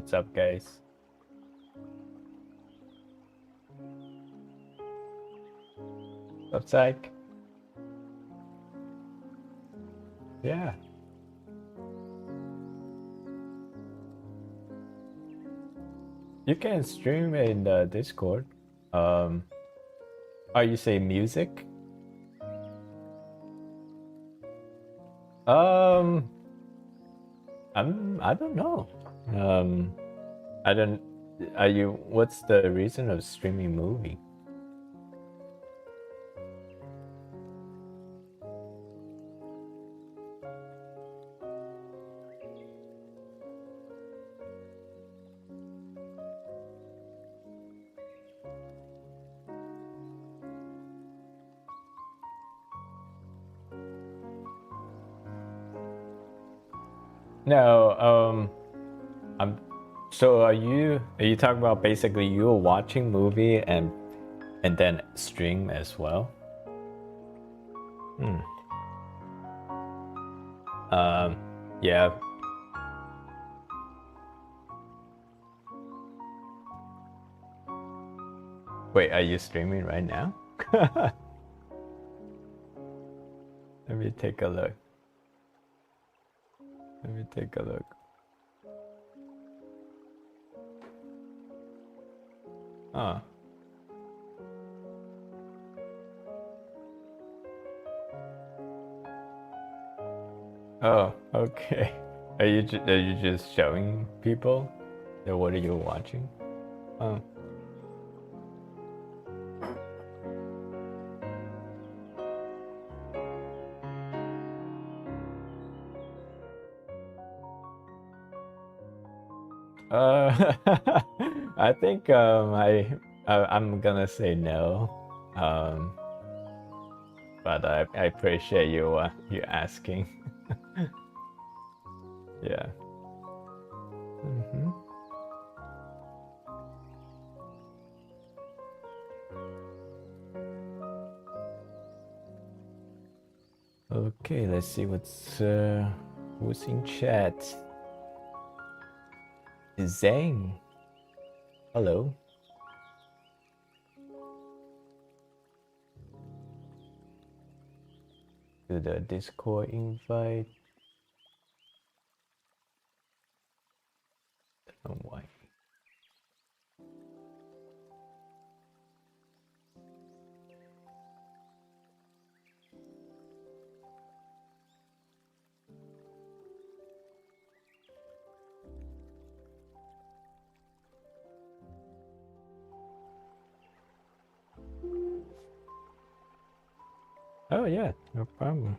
What's up, guys? What's Psych? Yeah. You can stream in the Discord. Oh, you say music? Um, I don't know. I don't. Are you? What's the reason of streaming movie? No. I'm. So are you? Are you talking about basically you watching movie and then stream as well? Hmm. Yeah. Wait, are you streaming right now? Let me take a look. Let me take a look. Huh. Oh, okay. Are you just showing people that what are you watching? Oh. I think I'm gonna say no. But I appreciate you asking. Yeah. Mm-hmm. Okay, let's see who's in chat. Zhang. Hello. To the Discord invite. Don't know why. Oh yeah, no problem.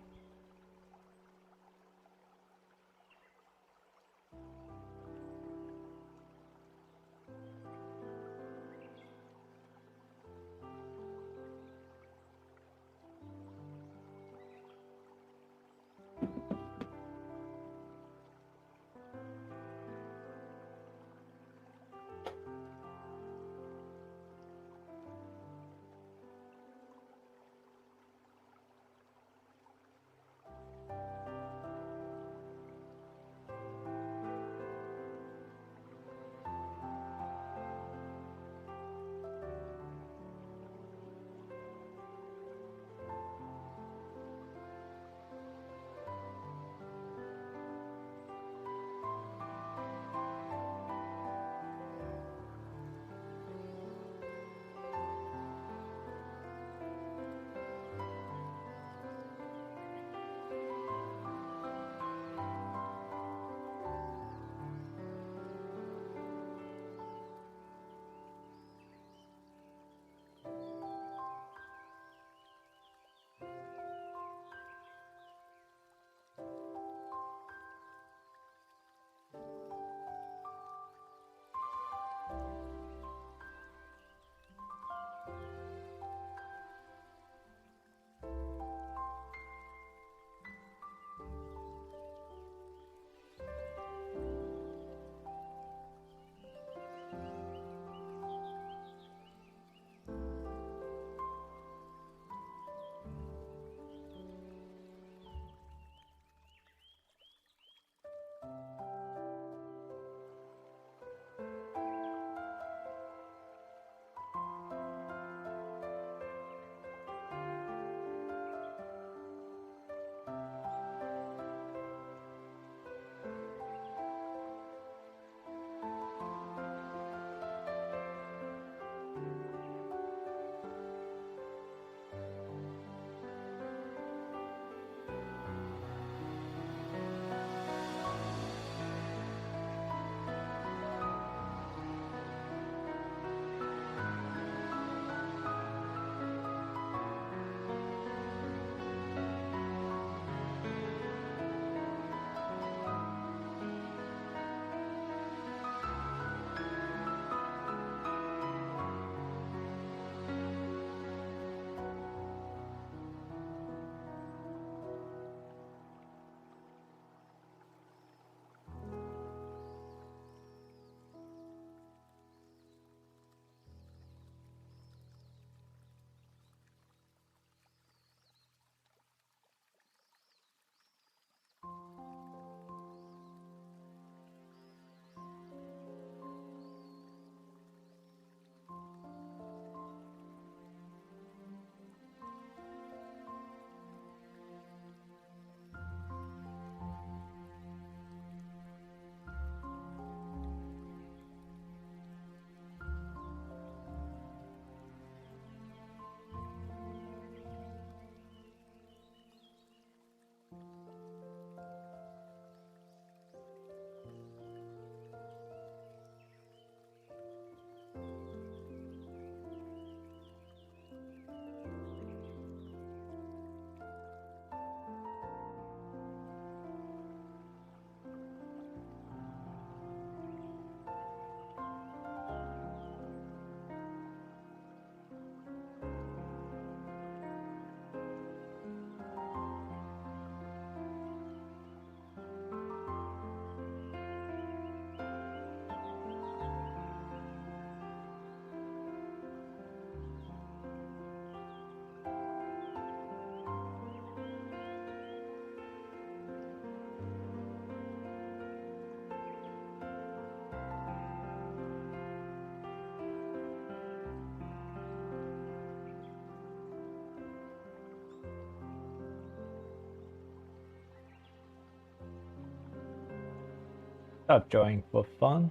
Stop drawing for fun.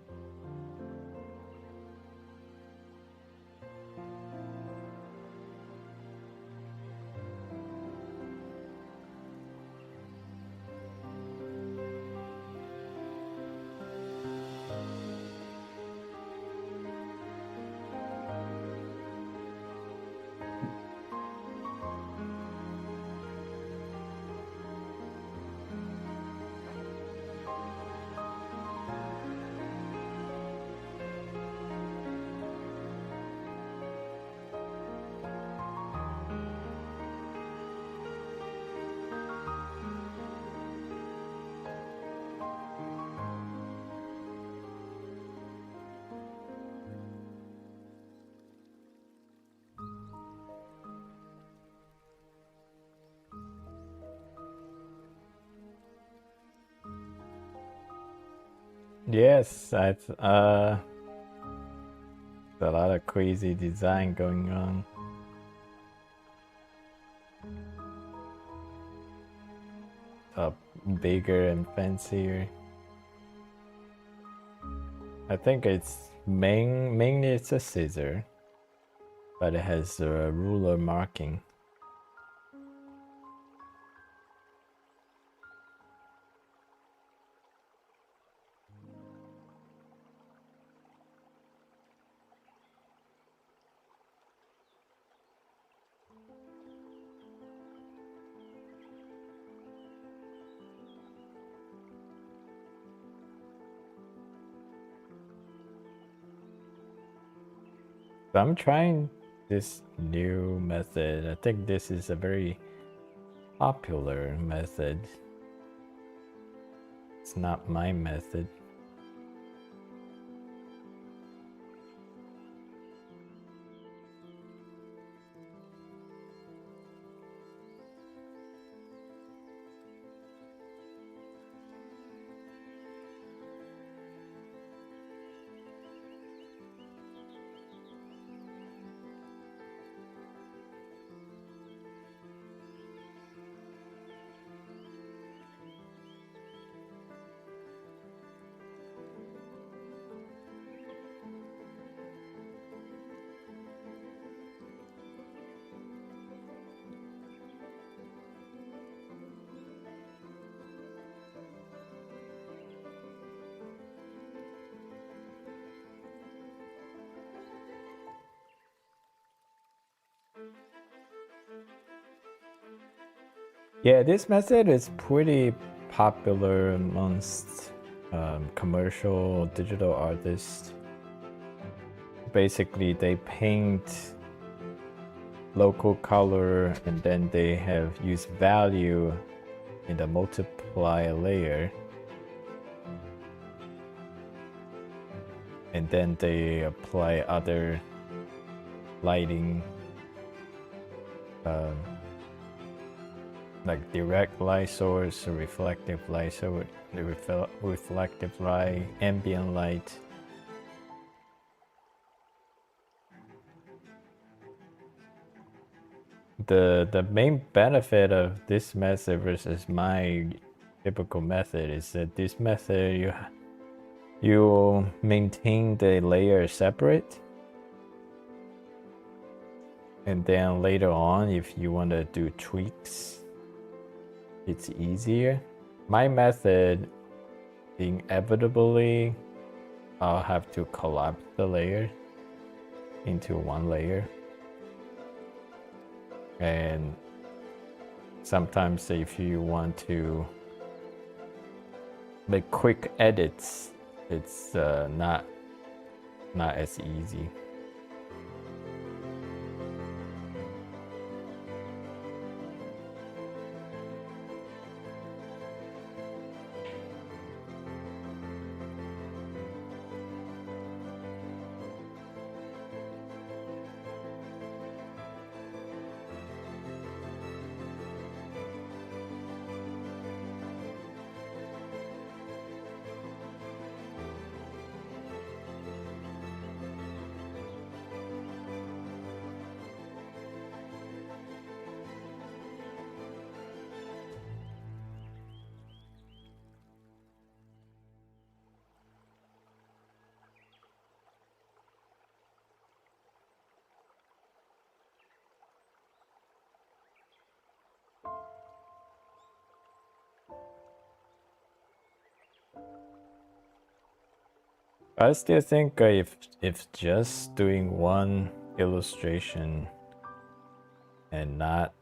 Yes, I've a lot of crazy design going on. Bigger and fancier. I think it's mainly it's a scissor, but it has a ruler marking. So I'm trying this new method. I think this is a very popular method. It's not my method. Yeah, this method is pretty popular amongst commercial digital artists. Basically, they paint local color and then they have used value in the multiply layer. And then they apply other lighting, like direct light source, reflective light source, reflective light, ambient light. The main benefit of this method versus my typical method is that this method you maintain the layer separate, and then later on if you want to do tweaks, it's easier. My method, inevitably I'll have to collapse the layer into one layer, and sometimes if you want to make quick edits, it's not as easy. I still think if just doing one illustration and not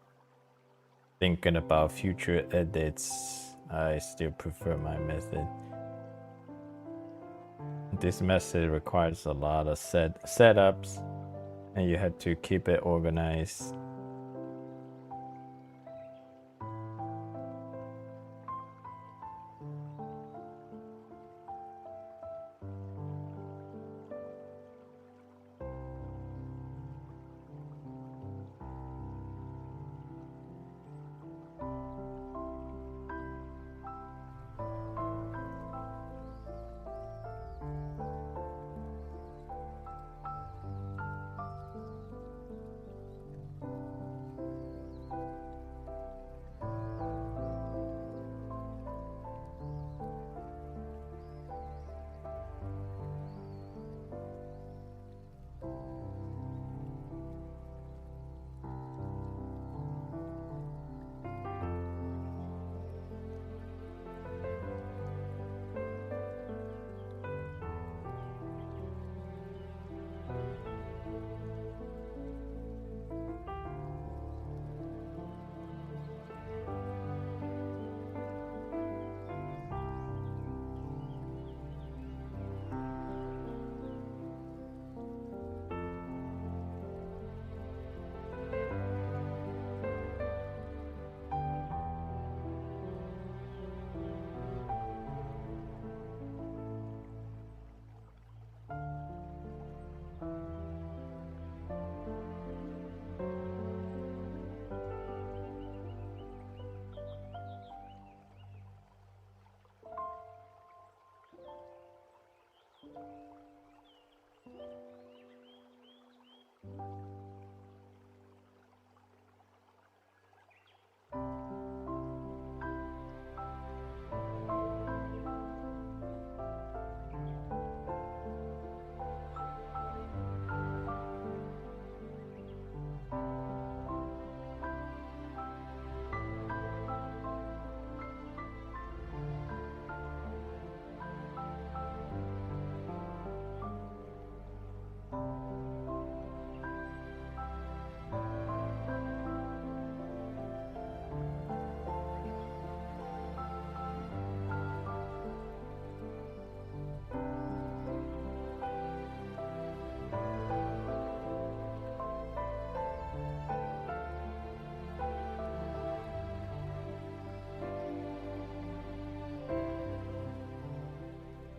thinking about future edits, I still prefer my method. This method requires a lot of setups, and you have to keep it organized.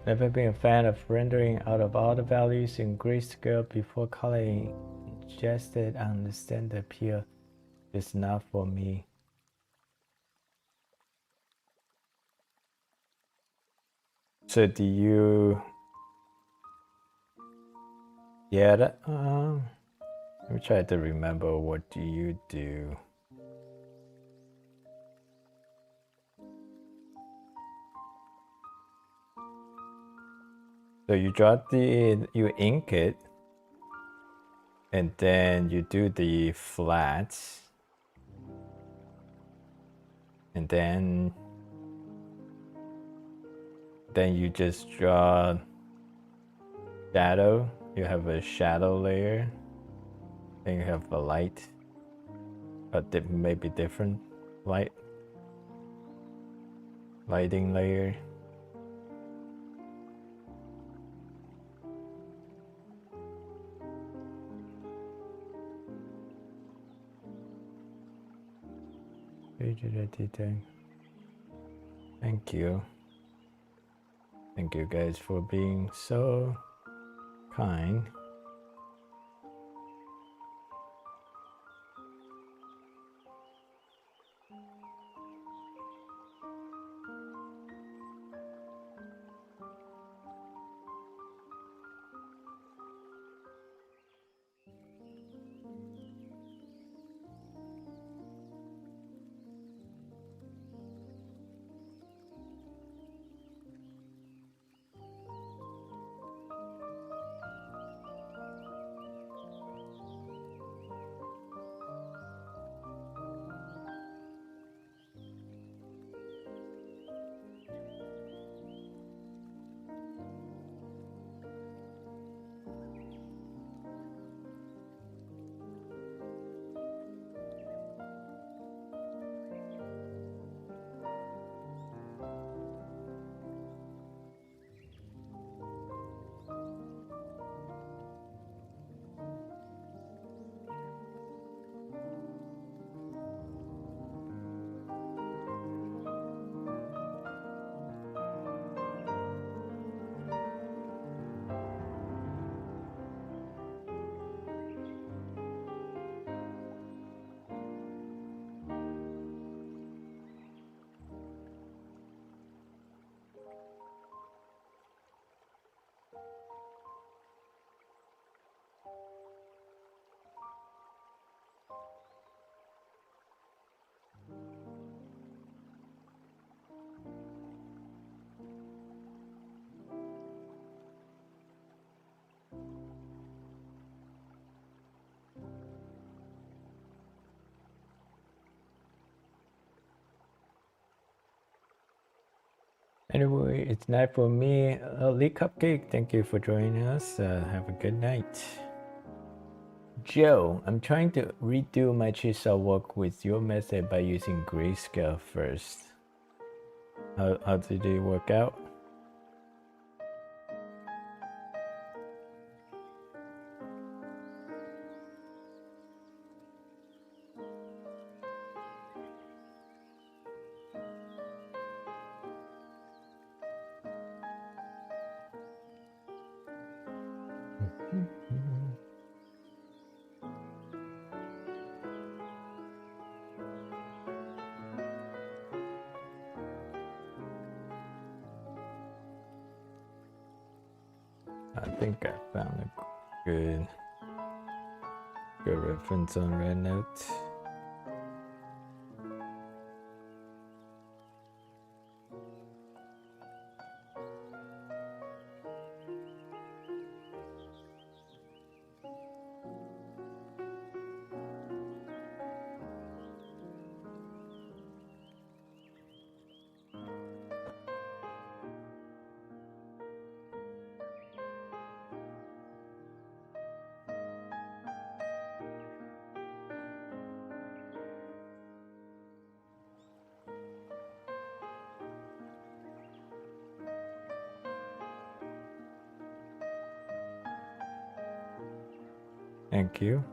Never been a fan of rendering out of all the values in grayscale before coloring ingested. I understand the appeal. It's not for me. So do you? Yeah, let me try to remember. What do you do? So you you ink it, and then you do the flats, and then you just draw shadow. You have a shadow layer, then you have a light, but maybe different lighting layer. Thank you. Thank you guys for being so kind. Anyway, it's night for me. Lee Cupcake, thank you for joining us. Have a good night. Joe, I'm trying to redo my Chisa work with your method by using grayscale first. How did it work out? I think I found a good reference on RedNote. Thank you.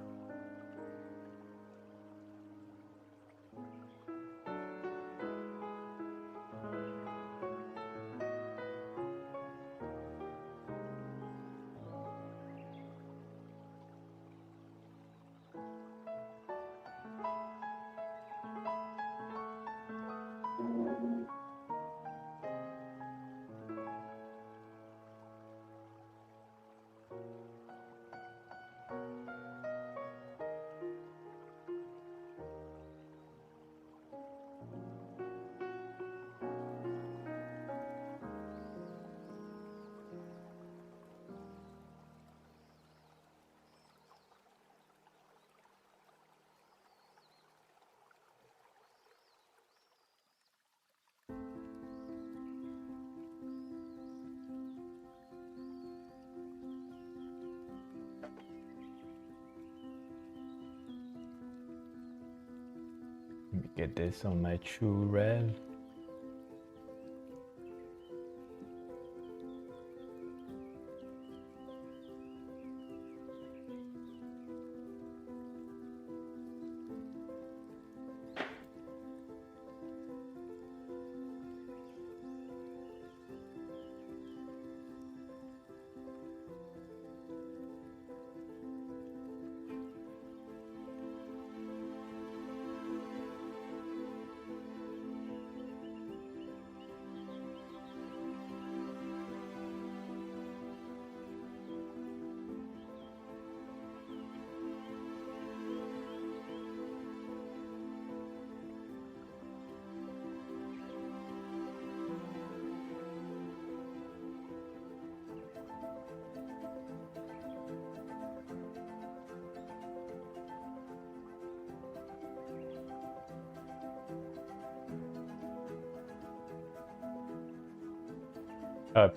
Let me get this on my true red.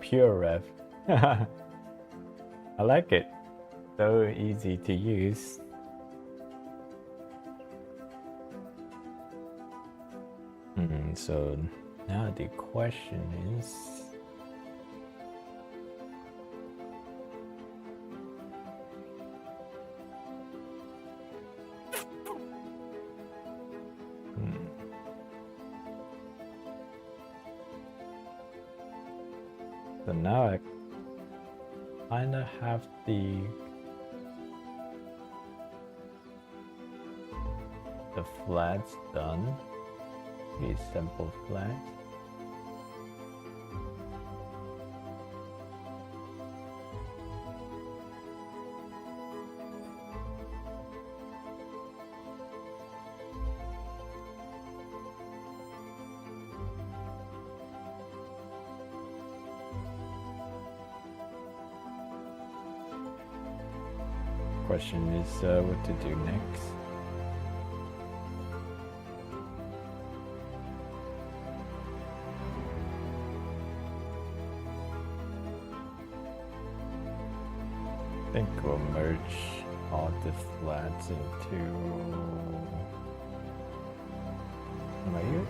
Pure Rev. I like it. So easy to use. So now the question is, so now I kind of have the flats done. These simple flats. Question is what to do next. think we'll merge all the flats into layer.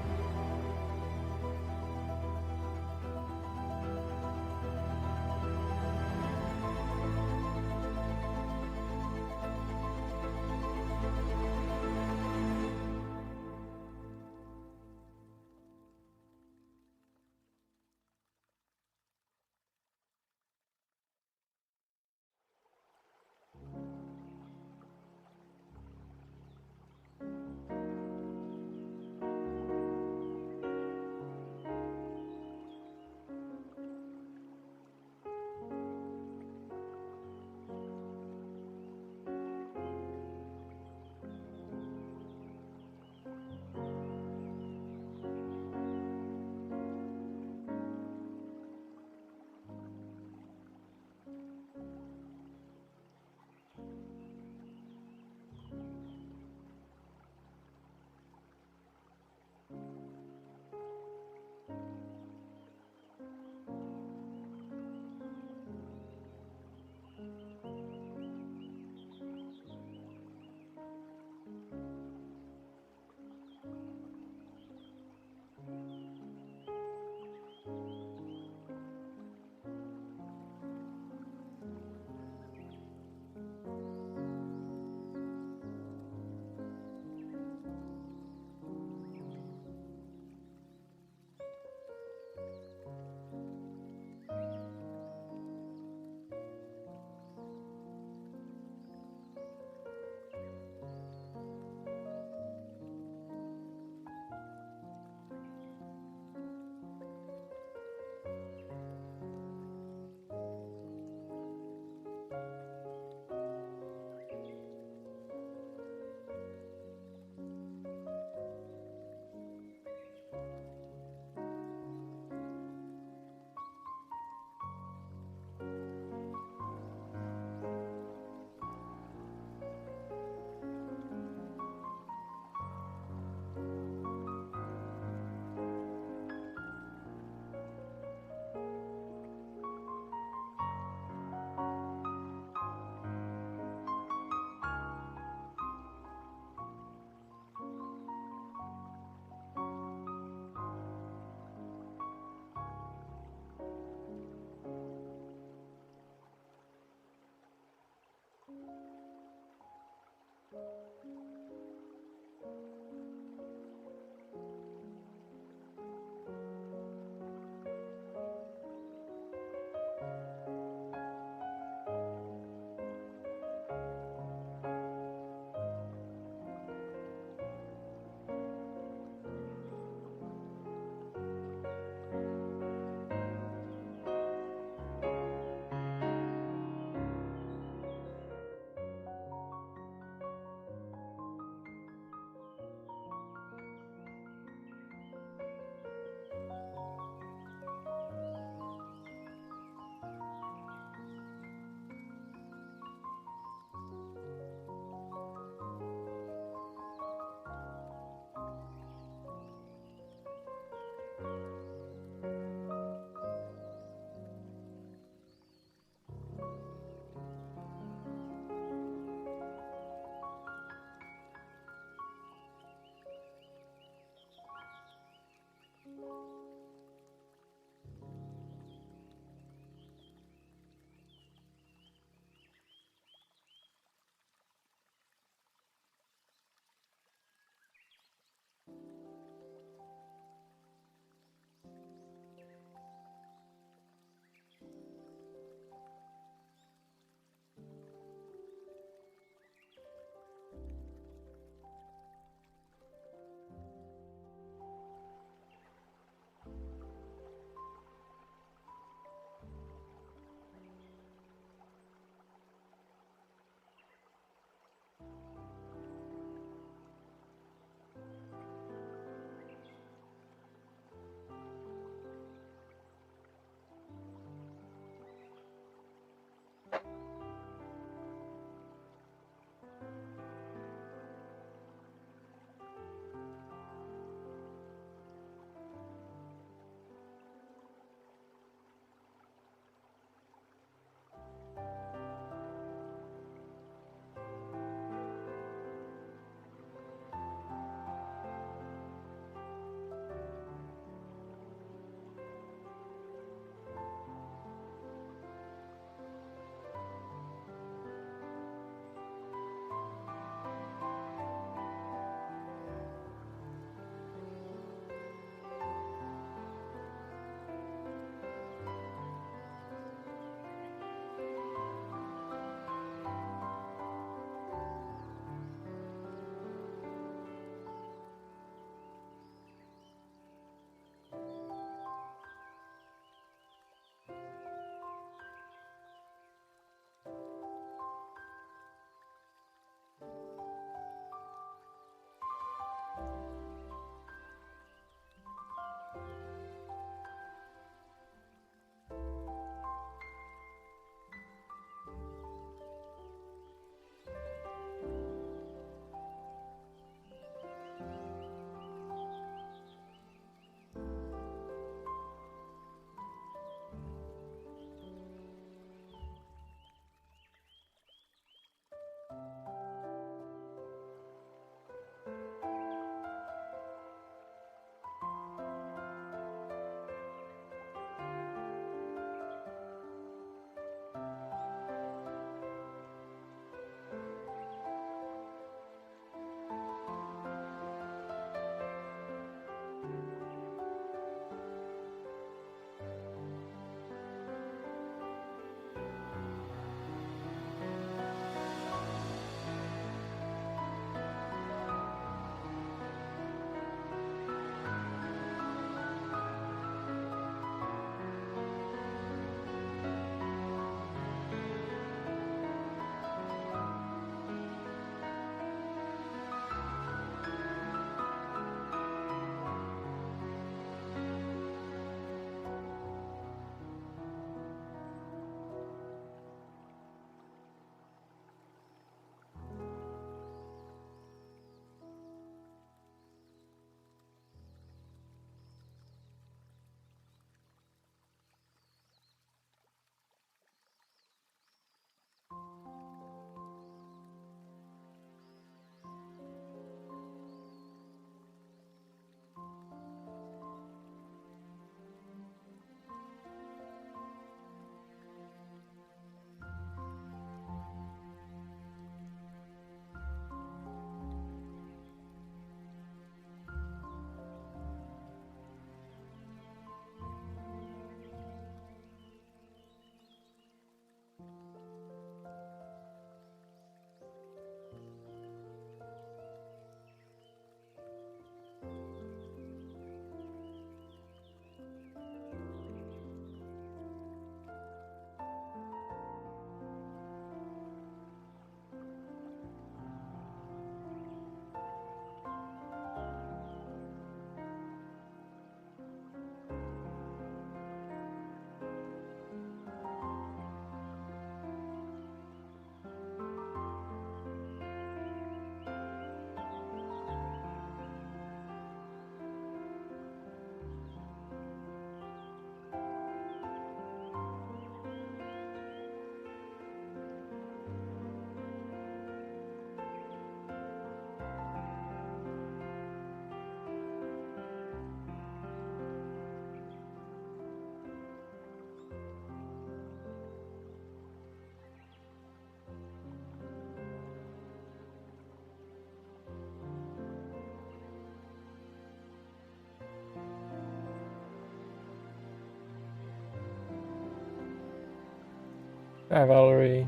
Hi Valerie,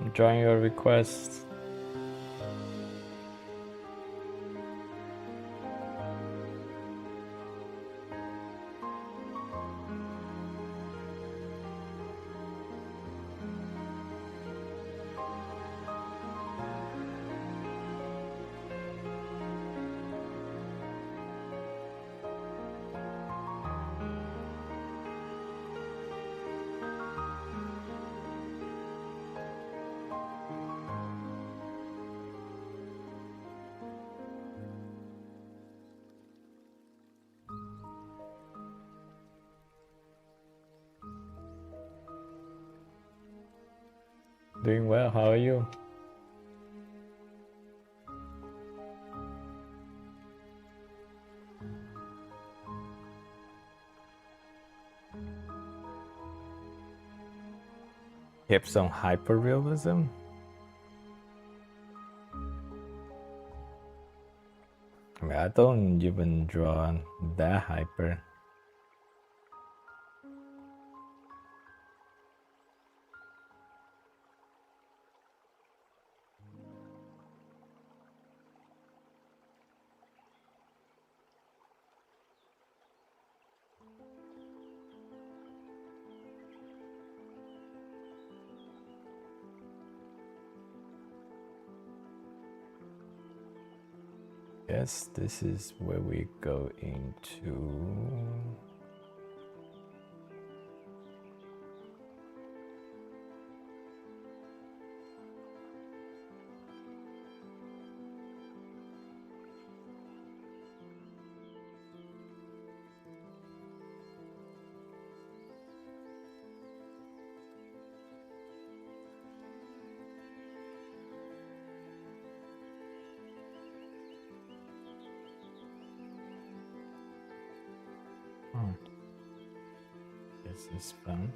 enjoying your request. Doing well, how are you? Tips on hyperrealism? I mean, I don't even draw that hyper. Yes, this is where we go into... This is fun.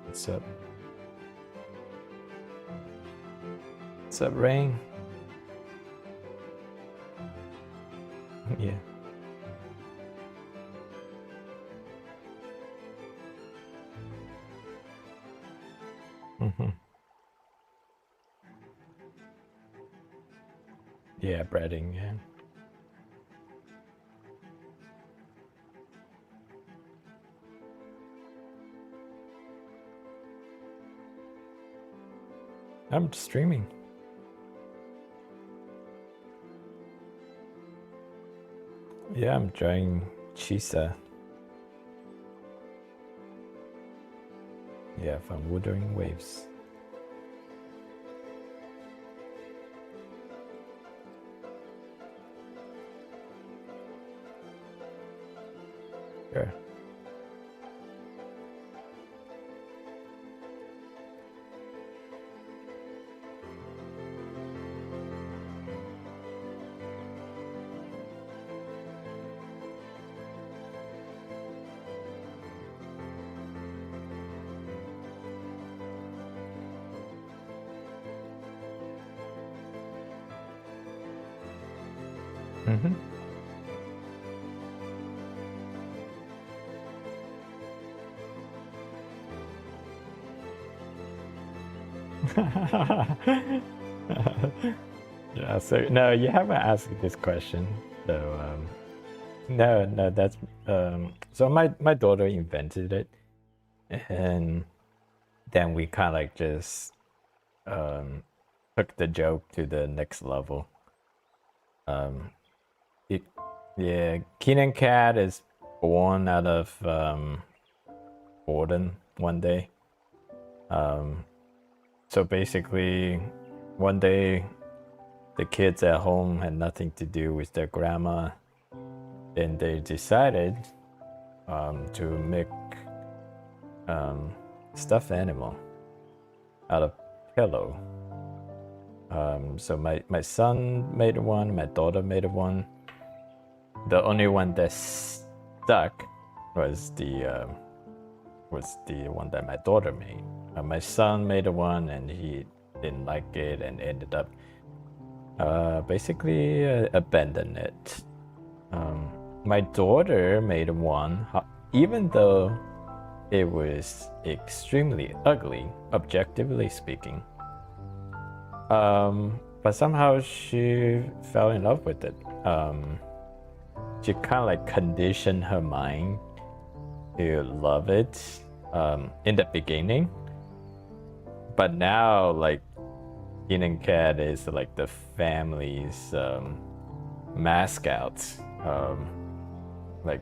What's up? What's up, Rain? Yeah. Yeah, breading, yeah. I'm streaming. Yeah, I'm drawing Chisa. Yeah, from Wuthering Waves. Sure. Mm-hmm. Yeah, so no, you haven't asked this question. So no, that's so my daughter invented it, and then we kind of like just took the joke to the next level. It Yeah, Kenan Cat is born out of boredom one day. So basically, one day the kids at home had nothing to do with their grandma, and they decided to make stuffed animal out of pillow. So my son made one, my daughter made one. The only one that stuck was the one that my daughter made. My son made one and he didn't like it and ended up basically abandoned it. My daughter made one, even though it was extremely ugly, objectively speaking. But somehow she fell in love with it. She kind of like conditioned her mind to love it in the beginning. But now, like, Kenan Cat is like the family's mascot. Like,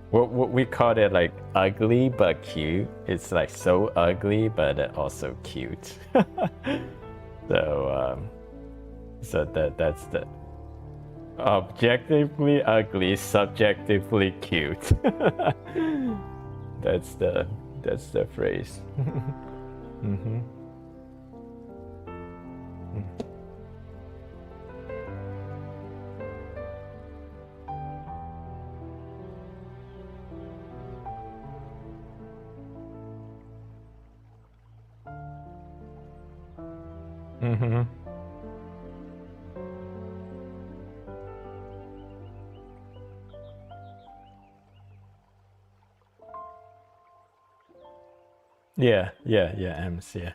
what we call it, like, ugly but cute. It's like so ugly but also cute. So that's the objectively ugly, subjectively cute. that's the phrase. Mm-hmm. Mm-hmm. Yeah, M's, yeah.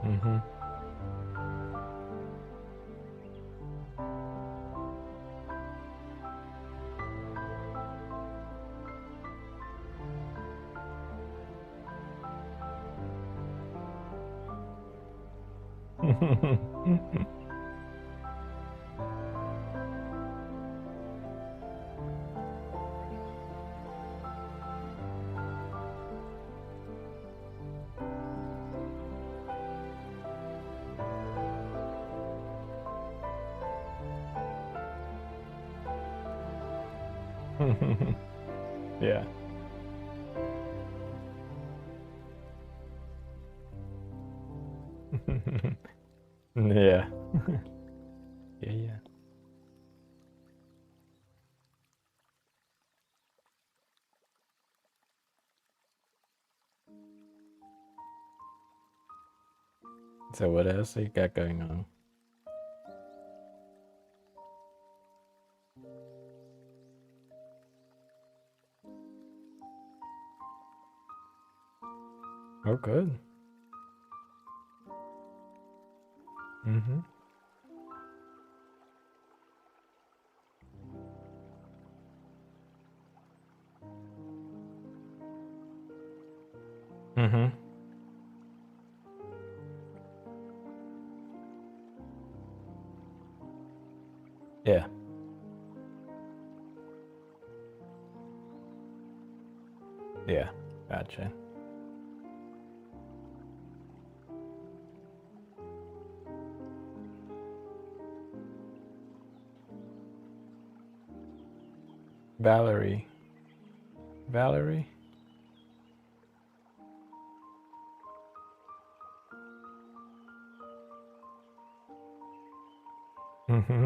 Mm-hmm. Yeah. Yeah. Yeah. So what else you got going on? Oh, good. Mm-hmm. Mm-hmm. Yeah. Yeah. Gotcha. Valerie. Valerie? Mm-hmm.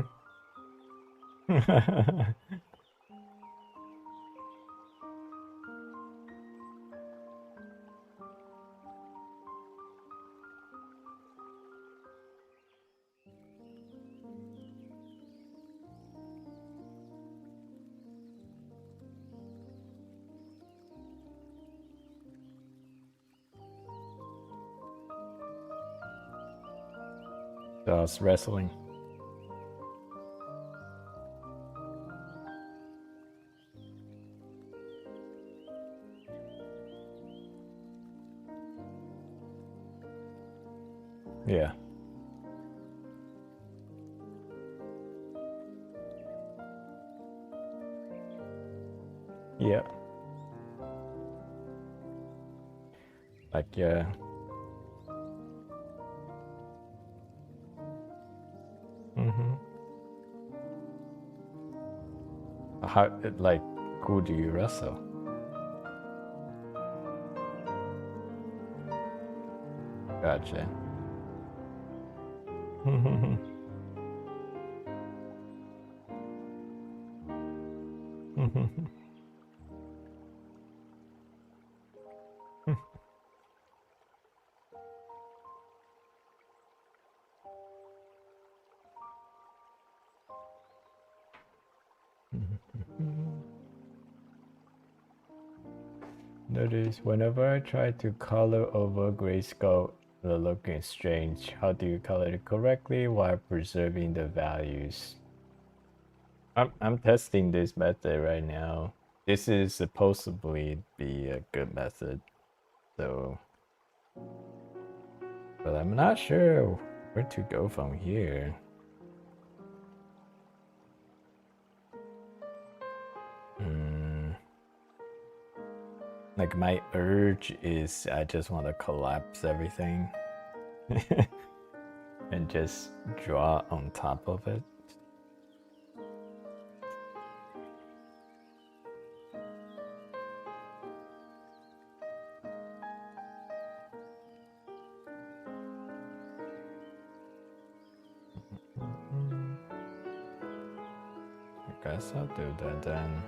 So I was wrestling. Yeah. Yeah. Like, yeah. Mm-hmm. How, like, who do you wrestle? Gotcha. Notice whenever I try to color over grayscale, the looking strange. How do you color it correctly while preserving the values? I'm testing this method right now. This is supposedly be a good method, so, but I'm not sure where to go from here. Like my urge is I just want to collapse everything and just draw on top of it. I guess I'll do that then.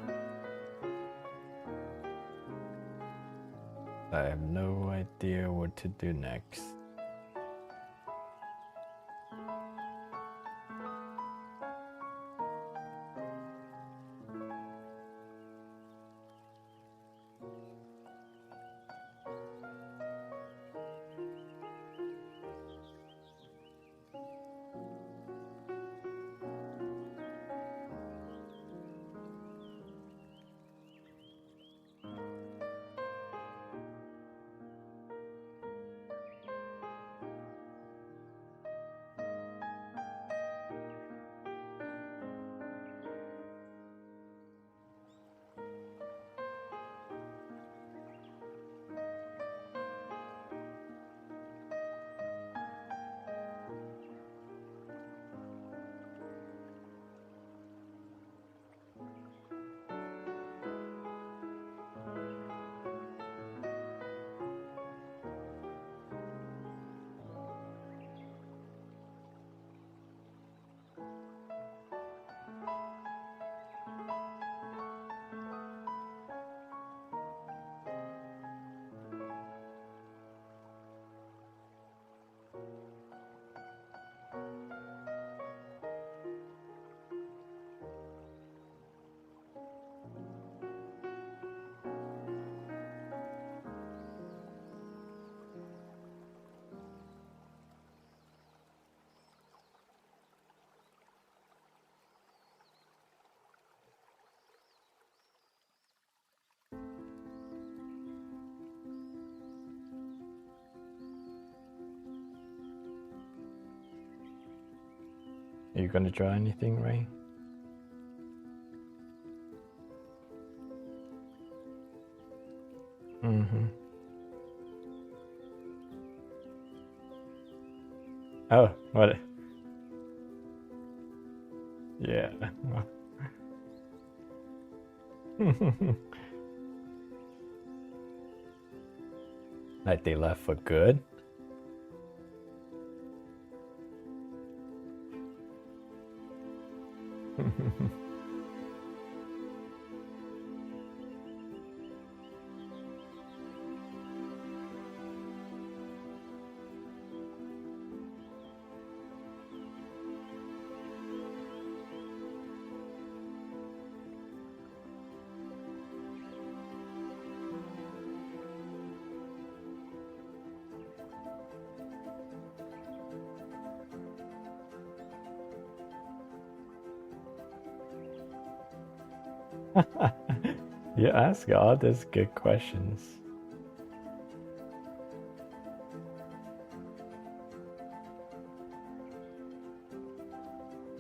I have no idea what to do next. Are you gonna draw anything, Ray? Mm-hmm. Oh, what? Yeah. Like they left for good? You ask all these good questions.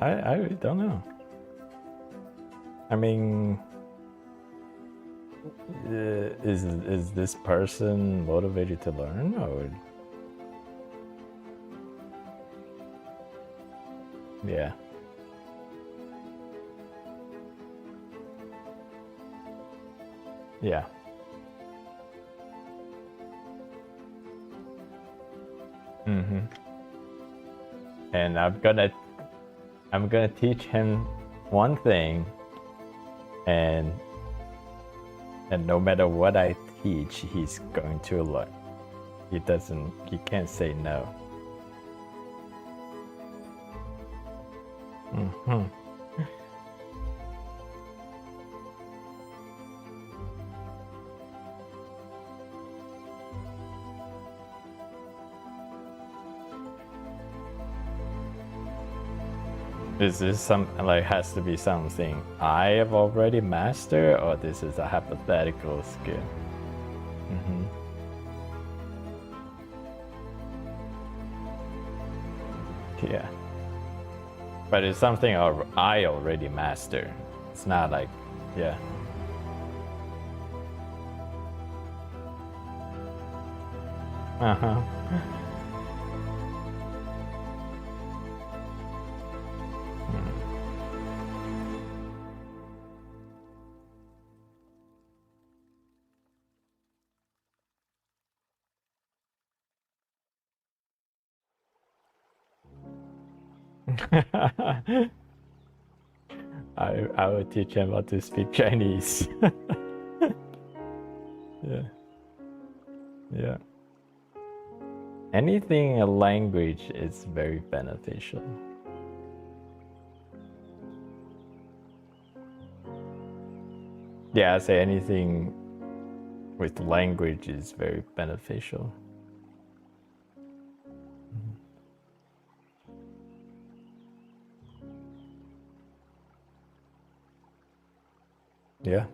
I really don't know. I mean, is this person motivated to learn, or yeah? Yeah. Mm-hmm. And I'm gonna teach him one thing, and no matter what I teach, he's going to learn. He can't say no. Mm-hmm. Is this has to be something I have already mastered, or this is a hypothetical skill? Mm-hmm. Yeah. But it's something I already mastered. It's not like, yeah. Uh-huh. I will teach him how to speak Chinese. Yeah. Yeah. Anything a language is very beneficial. Yeah, I say anything with language is very beneficial. Yeah.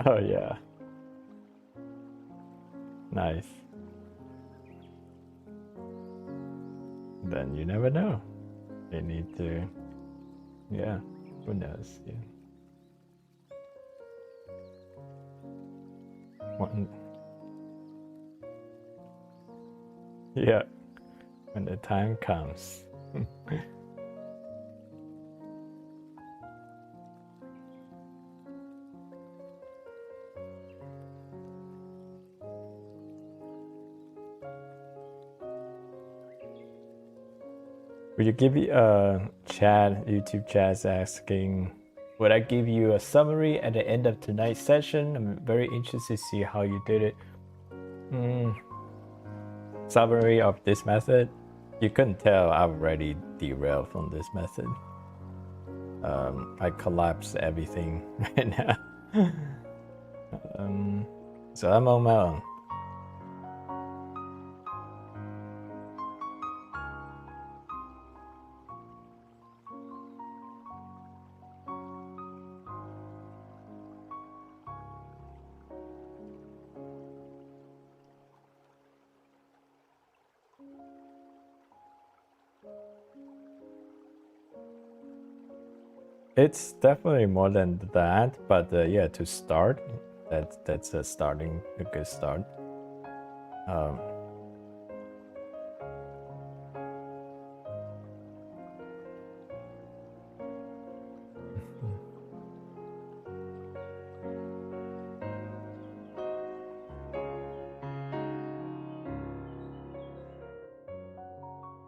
Oh yeah. Nice. Then you never know. You need to, yeah, who knows? Yeah. One, yeah, when the time comes. Would you give me a chat, YouTube chat asking, would I give you a summary at the end of tonight's session? I'm very interested to see how you did it. Summary of this method. You couldn't tell I've already derailed from this method. I collapsed everything right now. So I'm on my own. It's definitely more than that, but yeah, to start, that's a good start.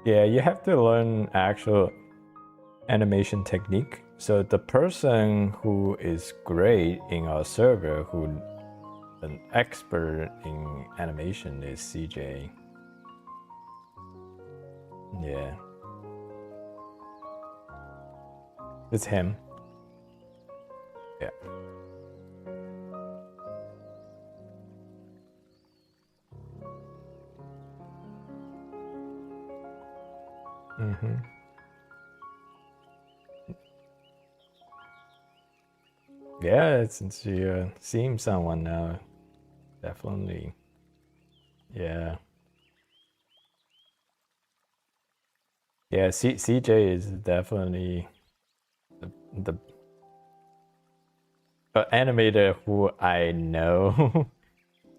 Yeah, you have to learn actual animation technique. So the person who is great in our server, who an expert in animation, is CJ. Yeah, it's him. Yeah. Mm-hmm. Yeah, since you're seeing someone now, definitely. Yeah. Yeah, CJ is definitely the animator who I know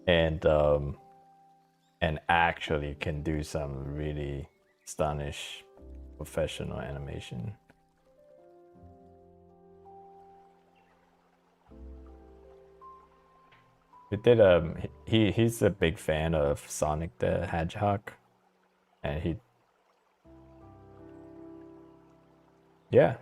and actually can do some really astonish professional animation. We did he's a big fan of Sonic the Hedgehog, and he yeah.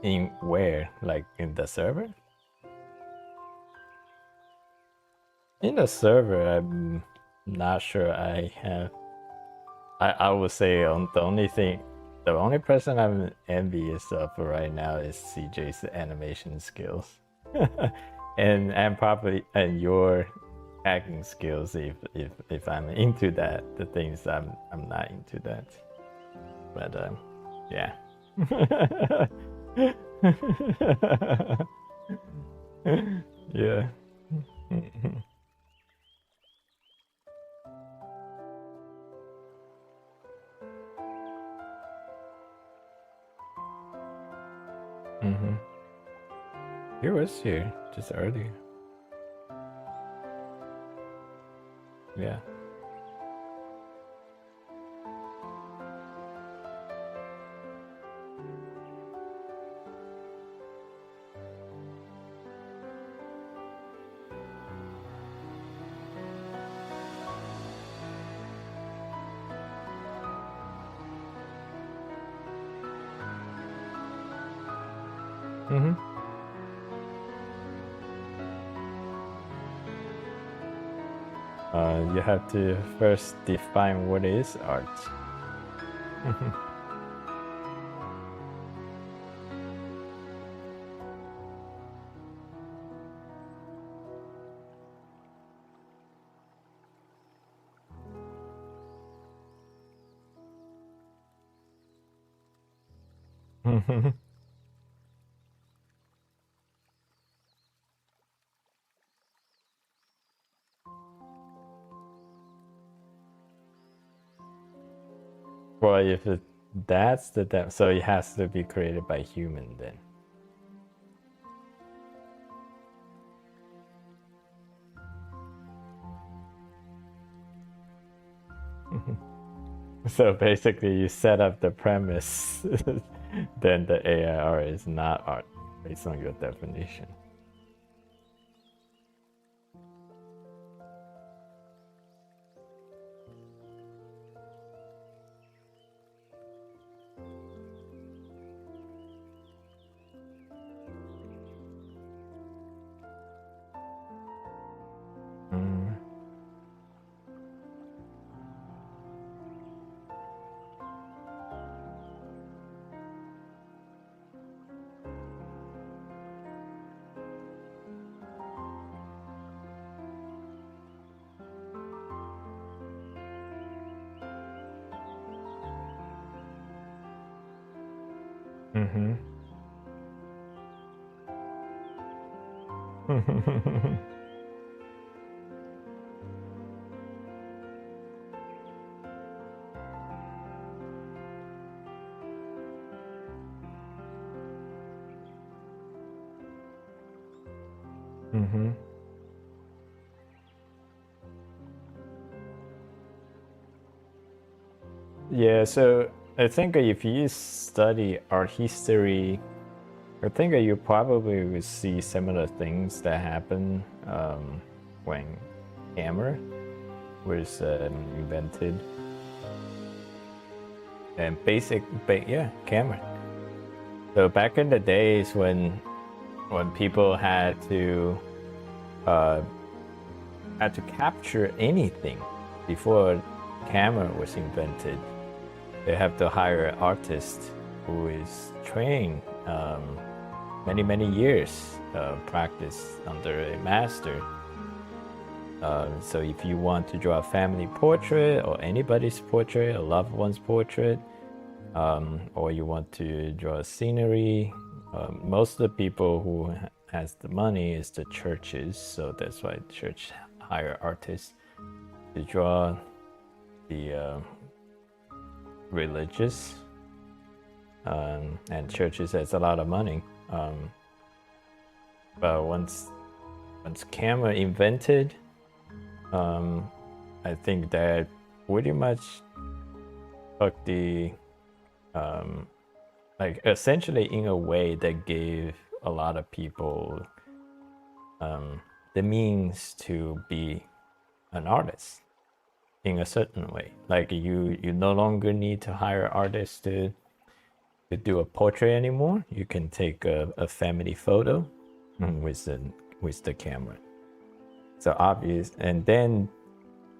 In where? Like in the server? In the server, I'm not sure I have. I would say the only person I'm envious of right now is CJ's animation skills, and probably and your acting skills. If I'm into that, the things I'm not into that. But yeah. Yeah. Mm-hmm. He was here just earlier. Yeah. Mm-hmm. You have to first define what is art. Well, if that's the depth, so it has to be created by human then. So basically, you set up the premise, then the AIR is not art based on your definition. Mm. Mm-hmm. Mm-hmm. Yeah, so I think if you study art history, I think you probably will see similar things that happen when camera was invented. And yeah, camera. So back in the days when people uh, had to capture anything before camera was invented, they have to hire an artist who is trained many years practice under a master. So if you want to draw a family portrait or anybody's portrait, a loved one's portrait, or you want to draw a scenery, most of the people who has the money is the churches. So that's why the church hire artists to draw the religious, and churches has a lot of money. But once camera invented, I think that pretty much took the like essentially in a way that gave a lot of people the means to be an artist in a certain way. Like you no longer need to hire artists to do a portrait anymore. You can take a family photo with the camera. So obvious, and then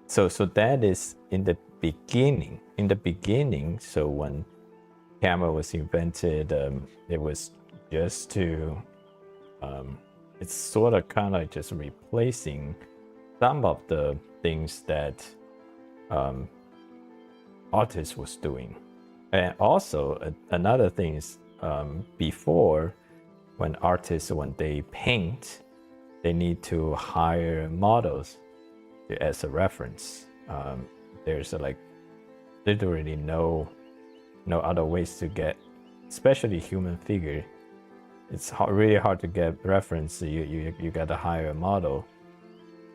so that is in the beginning. In the beginning, so when camera was invented, it was just to it's sort of kind of just replacing some of the things that artists was doing. And also another thing is before, when artists, when they paint, they need to hire models as a reference. There's like literally no other ways to get, especially human figure. It's really hard to get reference. You got to hire a model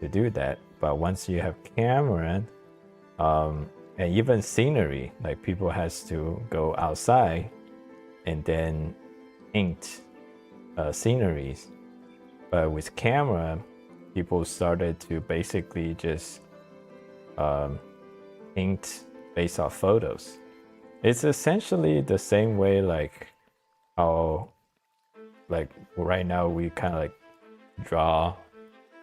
to do that. But once you have camera, and even scenery, like people has to go outside and then paint sceneries. But with camera, people started to basically just paint based off photos. It's essentially the same way like how, like right now we kind of like draw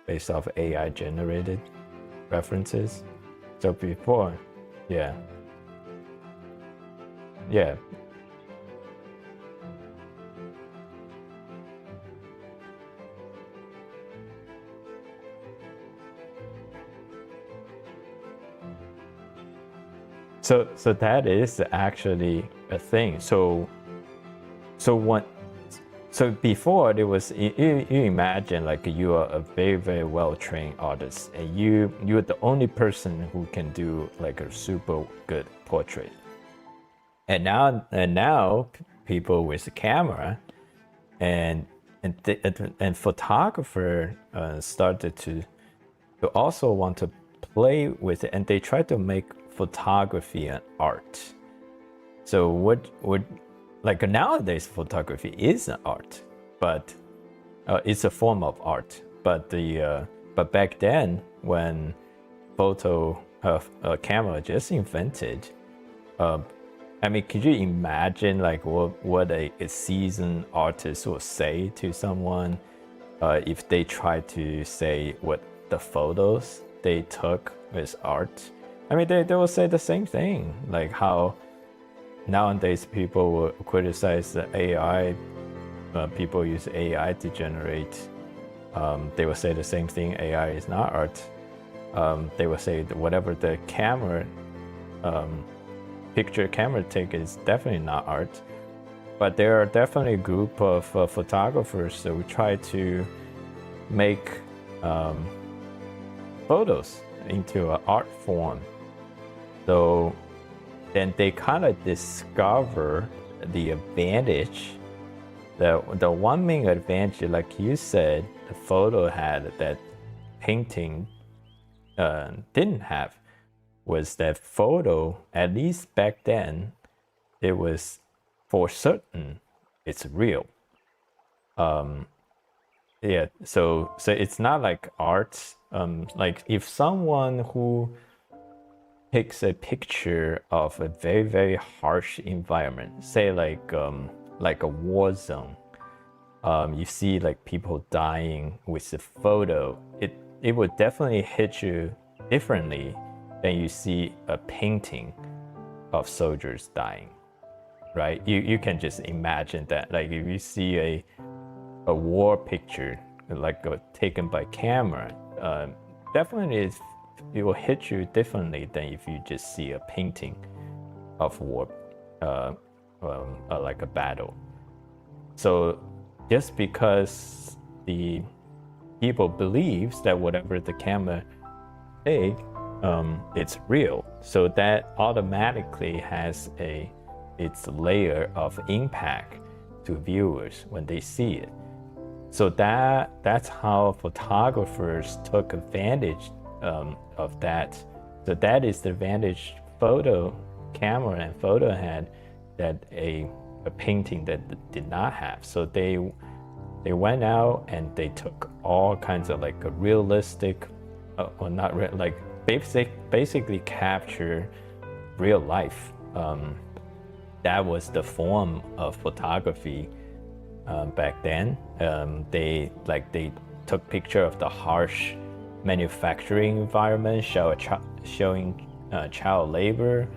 based off AI generated references. So before, yeah. So that is actually a thing. So before there was, you imagine like you are a very well trained artist, and you're the only person who can do like a super good portrait. And now people with a camera and photographer started to also want to play with it, and they try to make photography and art. So what like nowadays photography is an art, but it's a form of art. But but back then when photo camera just invented, I mean, could you imagine like what a seasoned artist would say to someone if they try to say what the photos they took was art? I mean, they will say the same thing, like how nowadays people will criticize the AI. People use AI to generate. They will say the same thing. AI is not art. They will say that whatever the camera, picture camera take is definitely not art. But there are definitely a group of photographers that will try to make photos into an art form. So then they kind of discover the advantage, the one main advantage, like you said, the photo had that painting didn't have was that photo, at least back then, it was for certain it's real. Yeah, so it's not like art. Like if someone who takes a picture of a very, very harsh environment, say like a war zone, you see like people dying with the photo, it would definitely hit you differently than you see a painting of soldiers dying, right? You can just imagine that. Like if you see a war picture like taken by camera, definitely it will hit you differently than if you just see a painting of war, like a battle. So just because the people believes that whatever the camera take, it's real, so that automatically has its layer of impact to viewers when they see it. So that's how photographers took advantage of that. So that is the advantage photo camera and photo had that a painting that did not have. So they went out and they took all kinds of like a realistic, or not real, like basically capture real life. That was the form of photography back then. They took picture of the harsh manufacturing environment, showing child labor.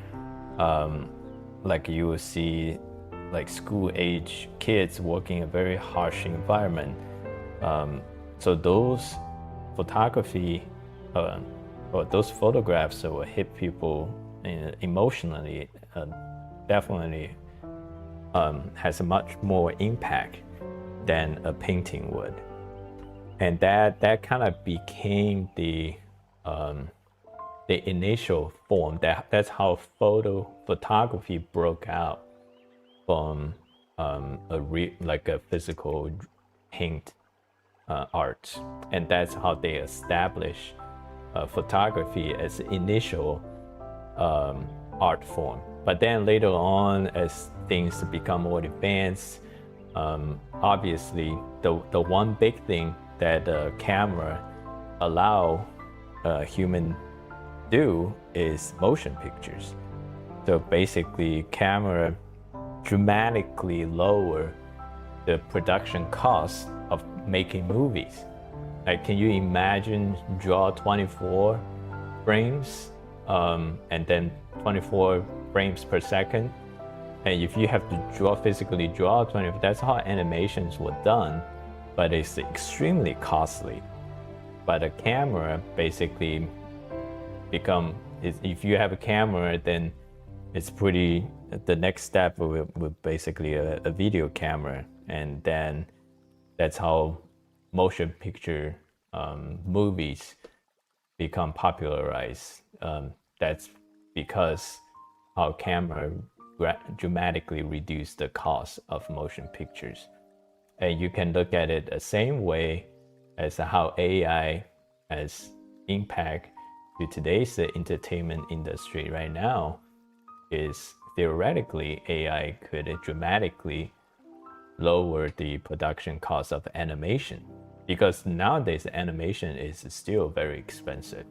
Like you will see like school age kids working in a very harsh environment. So those photography or those photographs that will hit people emotionally, definitely has a much more impact than a painting would. And that kind of became the initial form. That's how photography broke out from like a physical paint art, and that's how they established photography as initial art form. But then later on, as things become more advanced, obviously the one big thing that the camera allow human do is motion pictures. So basically, camera dramatically lower the production cost of making movies. Like, can you imagine draw 24 frames and then 24 frames per second? And if you have to physically draw 20, that's how animations were done, but it's extremely costly. But a camera basically if you have a camera, then it's the next step would basically a video camera, and then that's how motion picture movies become popularized. That's because our camera dramatically reduced the cost of motion pictures. And you can look at it the same way as how AI has impact to today's entertainment industry right now. Is theoretically AI could dramatically lower the production cost of animation, because nowadays animation is still very expensive,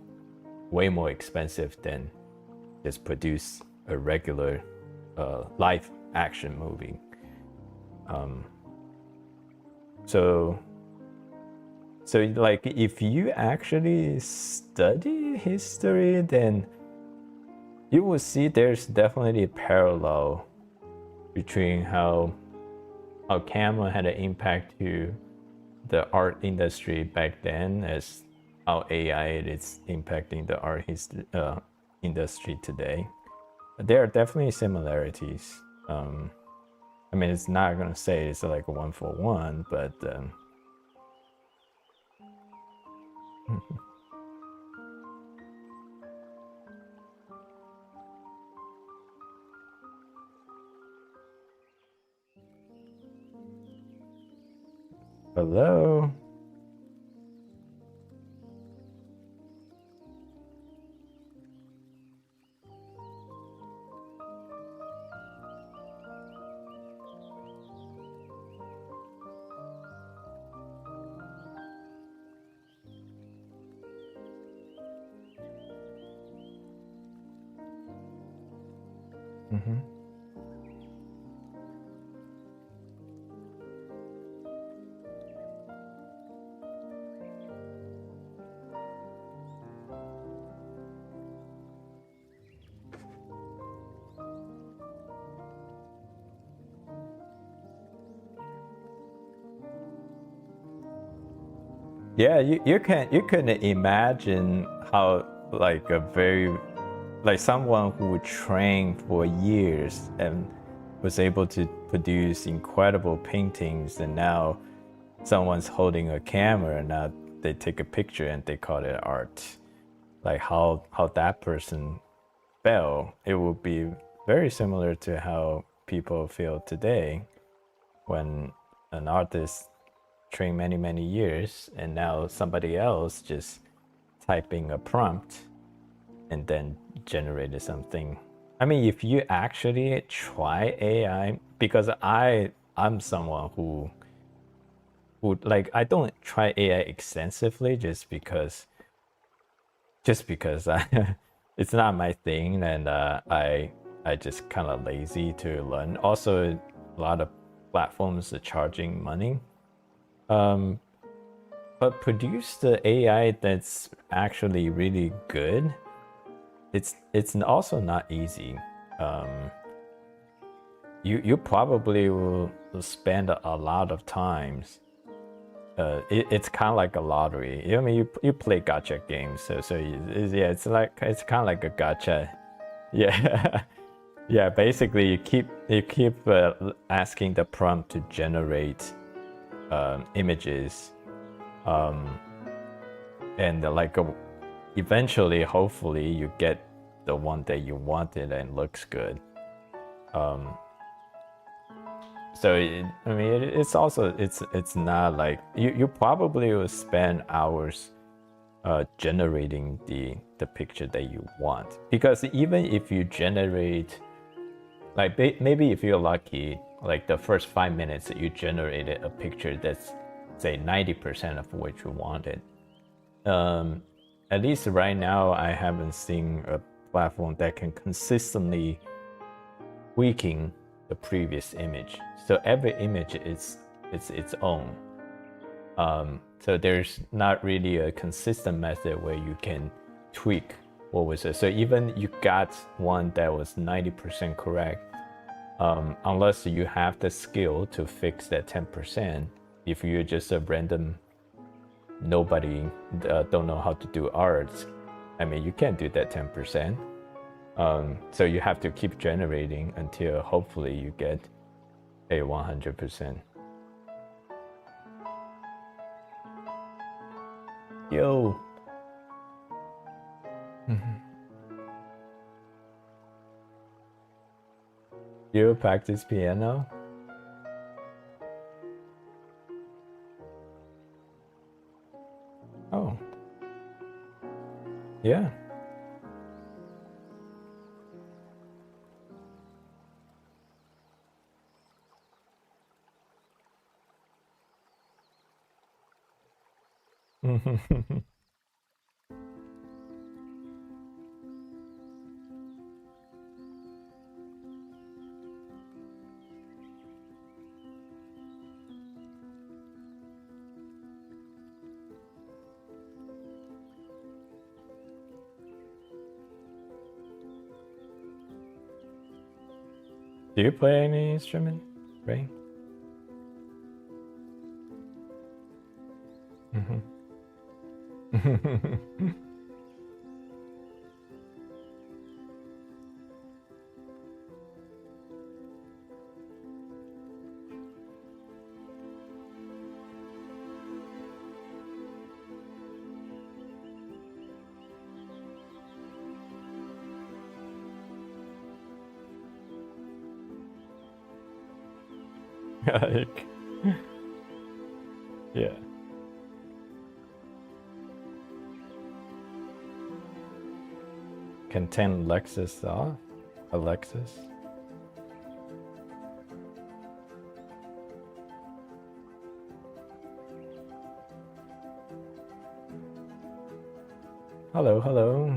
way more expensive than just produce a regular live action movie. So like if you actually study history, then you will see there's definitely a parallel between how camera had an impact to the art industry back then as how AI is impacting the art industry today. There are definitely similarities. I mean, it's not gonna say it's like a 1-for-1, but hello. Mm-hmm. Yeah, you can imagine how like a very like someone who trained for years and was able to produce incredible paintings, and now someone's holding a camera and now they take a picture and they call it art. Like how that person felt, it would be very similar to how people feel today when an artist trained many years and now somebody else just typing a prompt and then generated something. I mean, if you actually try AI, because I'm someone who like I don't try AI extensively just because I, it's not my thing, and I just kind of lazy to learn. Also, a lot of platforms are charging money. Um, but produce the AI that's actually really good. It's also not easy. Um, you probably will spend a lot of times. It's kind of like a lottery. I mean, you play gacha games, so yeah, it's kind of like a gacha. Yeah, yeah. Basically, you keep asking the prompt to generate images, um, and eventually, hopefully, you get the one that you wanted and looks good. Um, so I mean, it's also it's not like you probably will spend hours generating the picture that you want, because even if you generate like maybe if you're lucky, like the first 5 minutes you generated a picture that's say 90% of what you wanted. um at least right now I haven't seen a platform that can consistently tweaking the previous image, so every image is it's its own. So there's not really a consistent method where you can tweak what was it. So even you got one that was 90% correct, unless you have the skill to fix that 10%, if you're just a random nobody, don't know how to do art, I mean, you can't do that 10%. So you have to keep generating until hopefully you get a 100%. Yo. You practice piano? Oh, yeah. Do you play any instrument, Ray? Like, yeah. Can 10 Lexus off? Alexis? Hello, hello.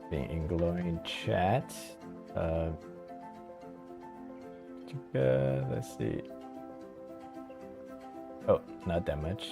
Being Inglo in chat. Uh, let's see. Oh, not that much.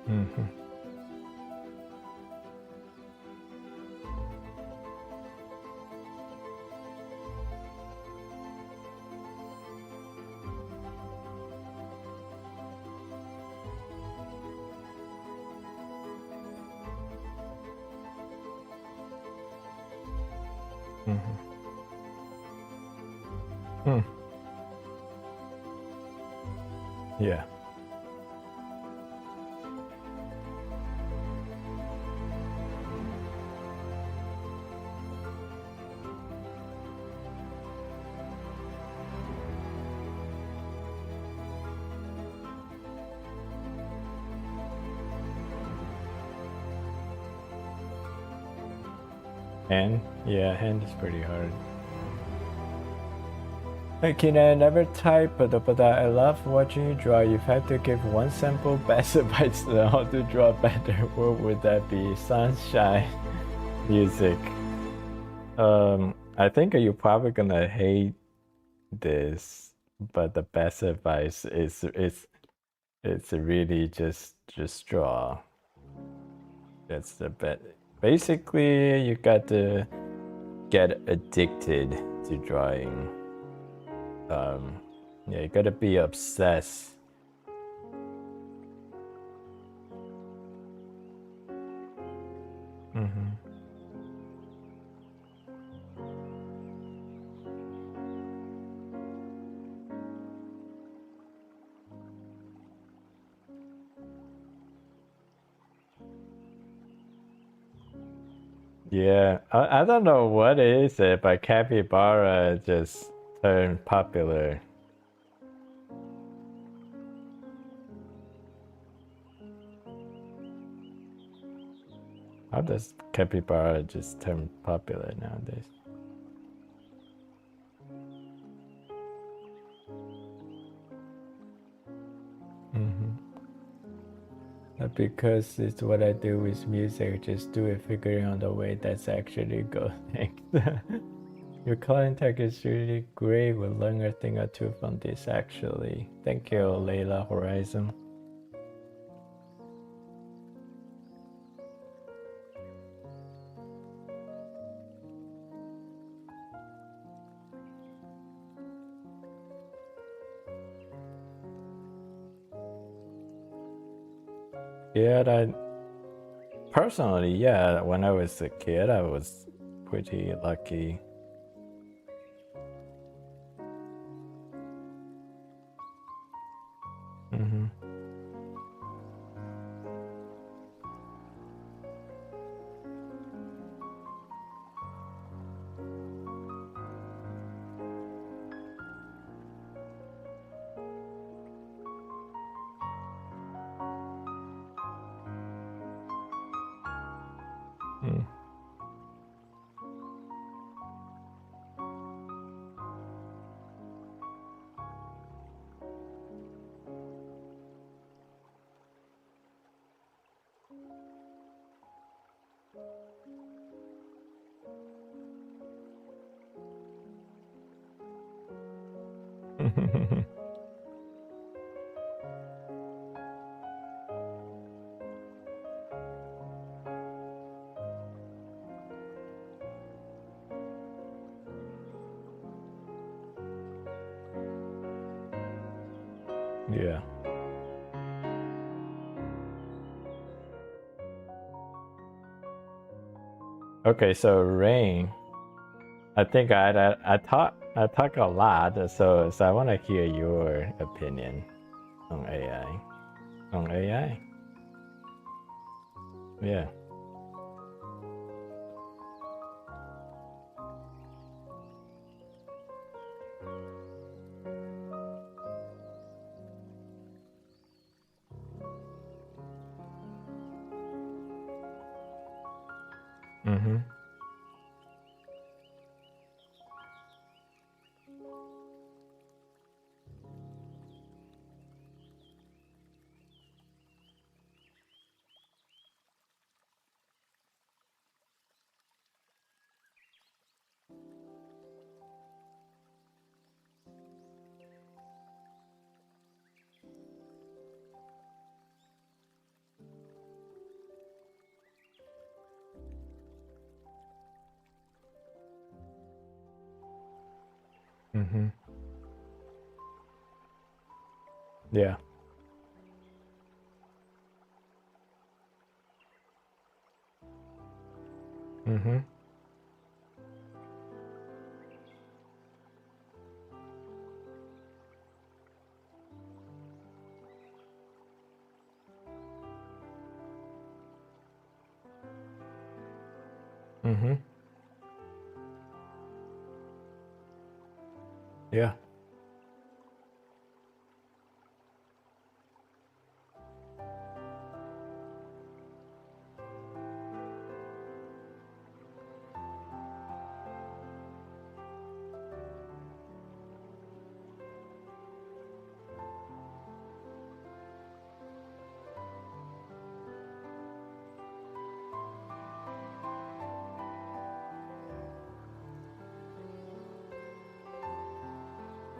Mm-hmm. Mm-hmm. Hmm. Yeah. Hand? Yeah, hand is pretty hard. Hey Kenan, I never type, but I love watching you draw. If I had to give one simple best advice on how to draw better, what would that be? Sunshine, music. I think you're probably gonna hate this, but the best advice is it's really just draw. That's the best. Basically, you got to get addicted to drawing. Yeah, you gotta be obsessed. Mm-hmm. Yeah, I don't know what is it, but capybara just turned popular. How does capybara just turn popular nowadays? Mm-hmm. Because it's what I do with music, just do it figuring out a way that's actually good. Your contact is really great. We'll learn a thing or two from this actually. Thank you, Layla Horizon. Yeah, personally, yeah, when I was a kid, I was pretty lucky. Mm-hmm. Mm. Yeah. Okay, so Rain, I think I talk a lot, so I want to hear your opinion on AI. On AI, yeah. Mm-hmm. Mm-hmm. Yeah. Mm-hmm. Mm-hmm. Yeah.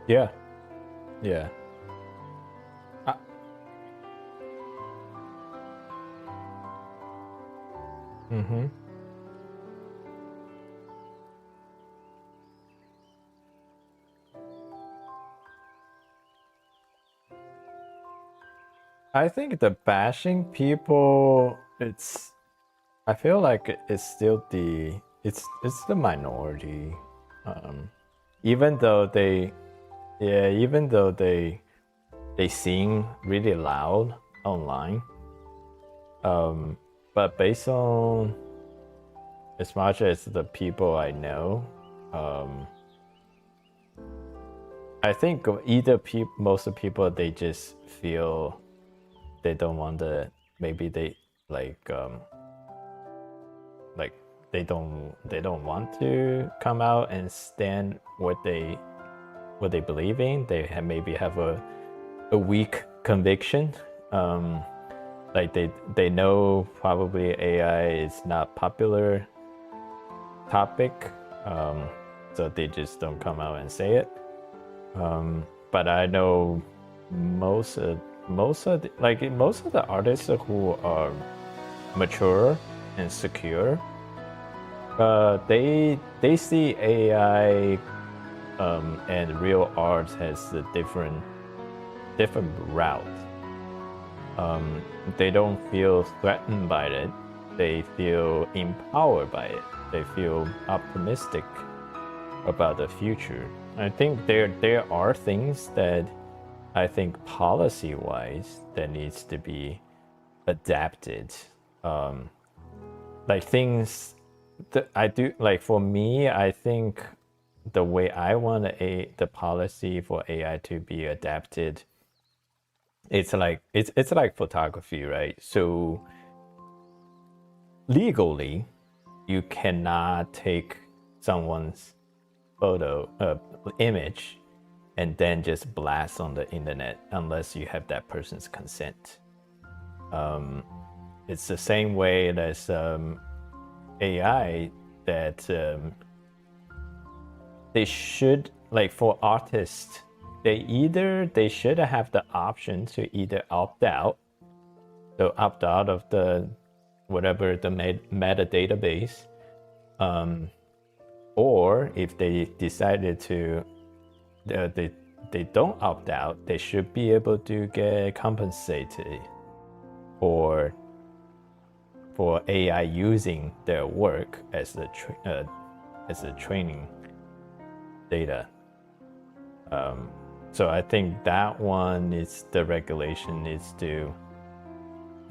Yeah. Yeah. I, mm-hmm. I think the bashing people, I feel like it's still it's the minority. Um, even though even though they sing really loud online, but based on as much as the people I know, um, I think either most of the people they just feel they don't want to. Maybe they like um, like they don't want to come out and stand what they believe in. They maybe have a weak conviction. Like they know probably AI is not popular topic, so they just don't come out and say it. But I know most of most of the artists who are mature and secure, they see AI and real art has a different route. They don't feel threatened by it. They feel empowered by it. They feel optimistic about the future. I think there are things that I think policy wise that needs to be adapted. Um, like things that I do like for me, I think the way I want the policy for AI to be adapted, it's like photography, right? So legally, you cannot take someone's photo image and then just blast on the internet unless you have that person's consent. It's the same way as AI that they should like for artists they should have the option to either opt out, so opt out of the whatever the meta database, or if they decided to they they don't opt out, they should be able to get compensated for AI using their work as a training data. So I think that one is the regulation needs to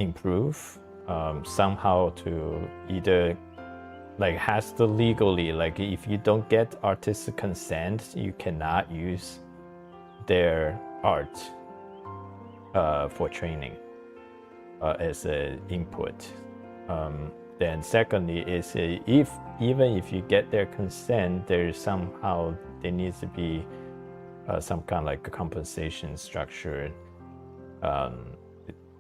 improve somehow to either like has to legally like if you don't get artistic consent, you cannot use their art for training as an input. then secondly is if even if you get their consent, there's somehow there needs to be some kind of like a compensation structure.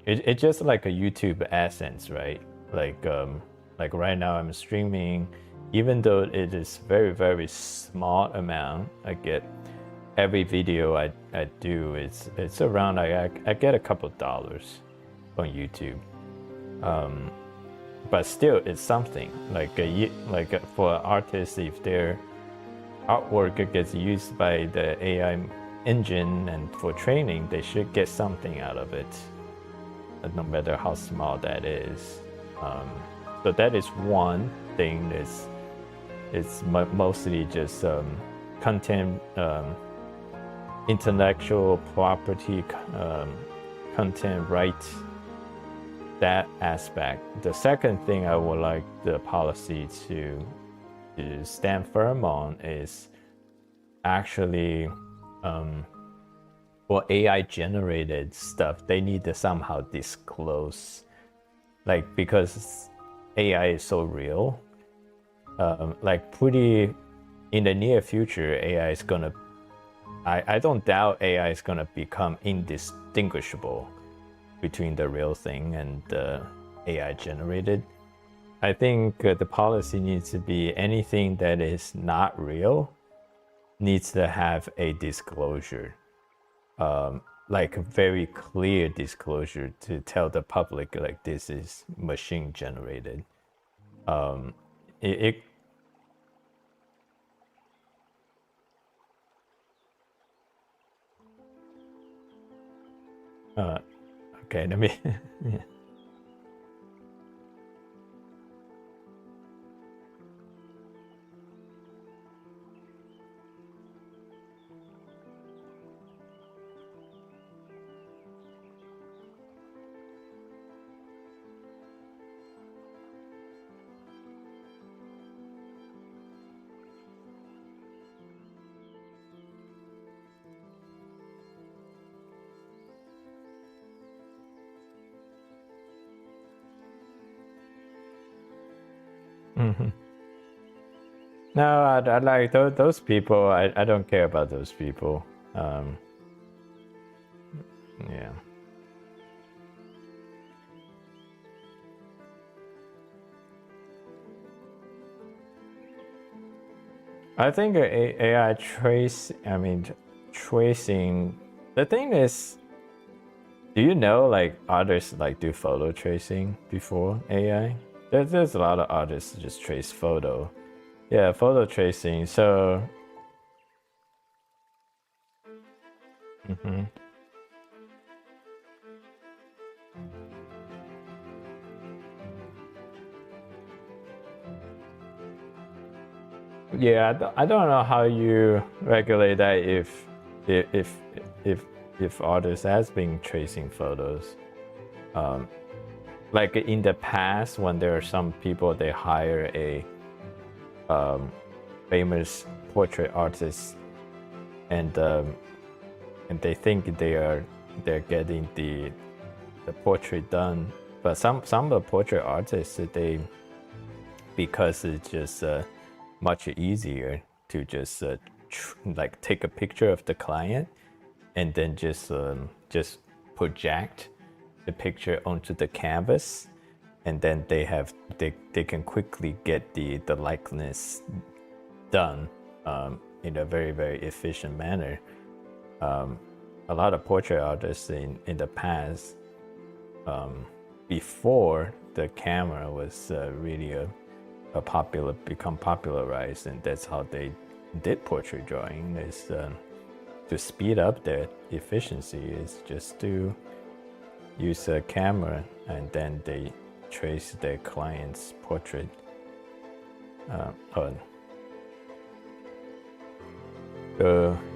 It's just like a YouTube AdSense, right? Like right now I'm streaming, even though it is very small amount I get. Every video I do, it's around I get a couple dollars on YouTube, but still it's something. Like for artists, if their artwork gets used by the AI engine and for training, they should get something out of it, no matter how small that is. So that is one thing. It's mostly just content. Intellectual property, content rights, that aspect. The second thing I would like the policy to stand firm on is actually for AI generated stuff, they need to somehow disclose, like, because AI is so real, like pretty in the near future AI is gonna, I don't doubt AI is going to become indistinguishable between the real thing and the AI generated. I think the policy needs to be anything that is not real needs to have a disclosure, like a very clear disclosure to tell the public like this is machine generated. It okay, let me yeah. No, I like those people. I don't care about those people. Yeah. I think AI tracing. The thing is, do you know like artists like do photo tracing before AI? There's a lot of artists just trace photo. Yeah, photo tracing. So. Yeah, I don't know how you regulate that if if artists has been tracing photos. Like in the past, when there are some people they hire a famous portrait artist, and they think they're getting the portrait done, but some of the portrait artists they, because it's just much easier to just like take a picture of the client and then just project the picture onto the canvas, and then they can quickly get the likeness done in a very efficient manner. A lot of portrait artists in the past, before the camera was really become popularized, and that's how they did portrait drawing, is to speed up their efficiency is just to use a camera, and then they trace their client's portrait.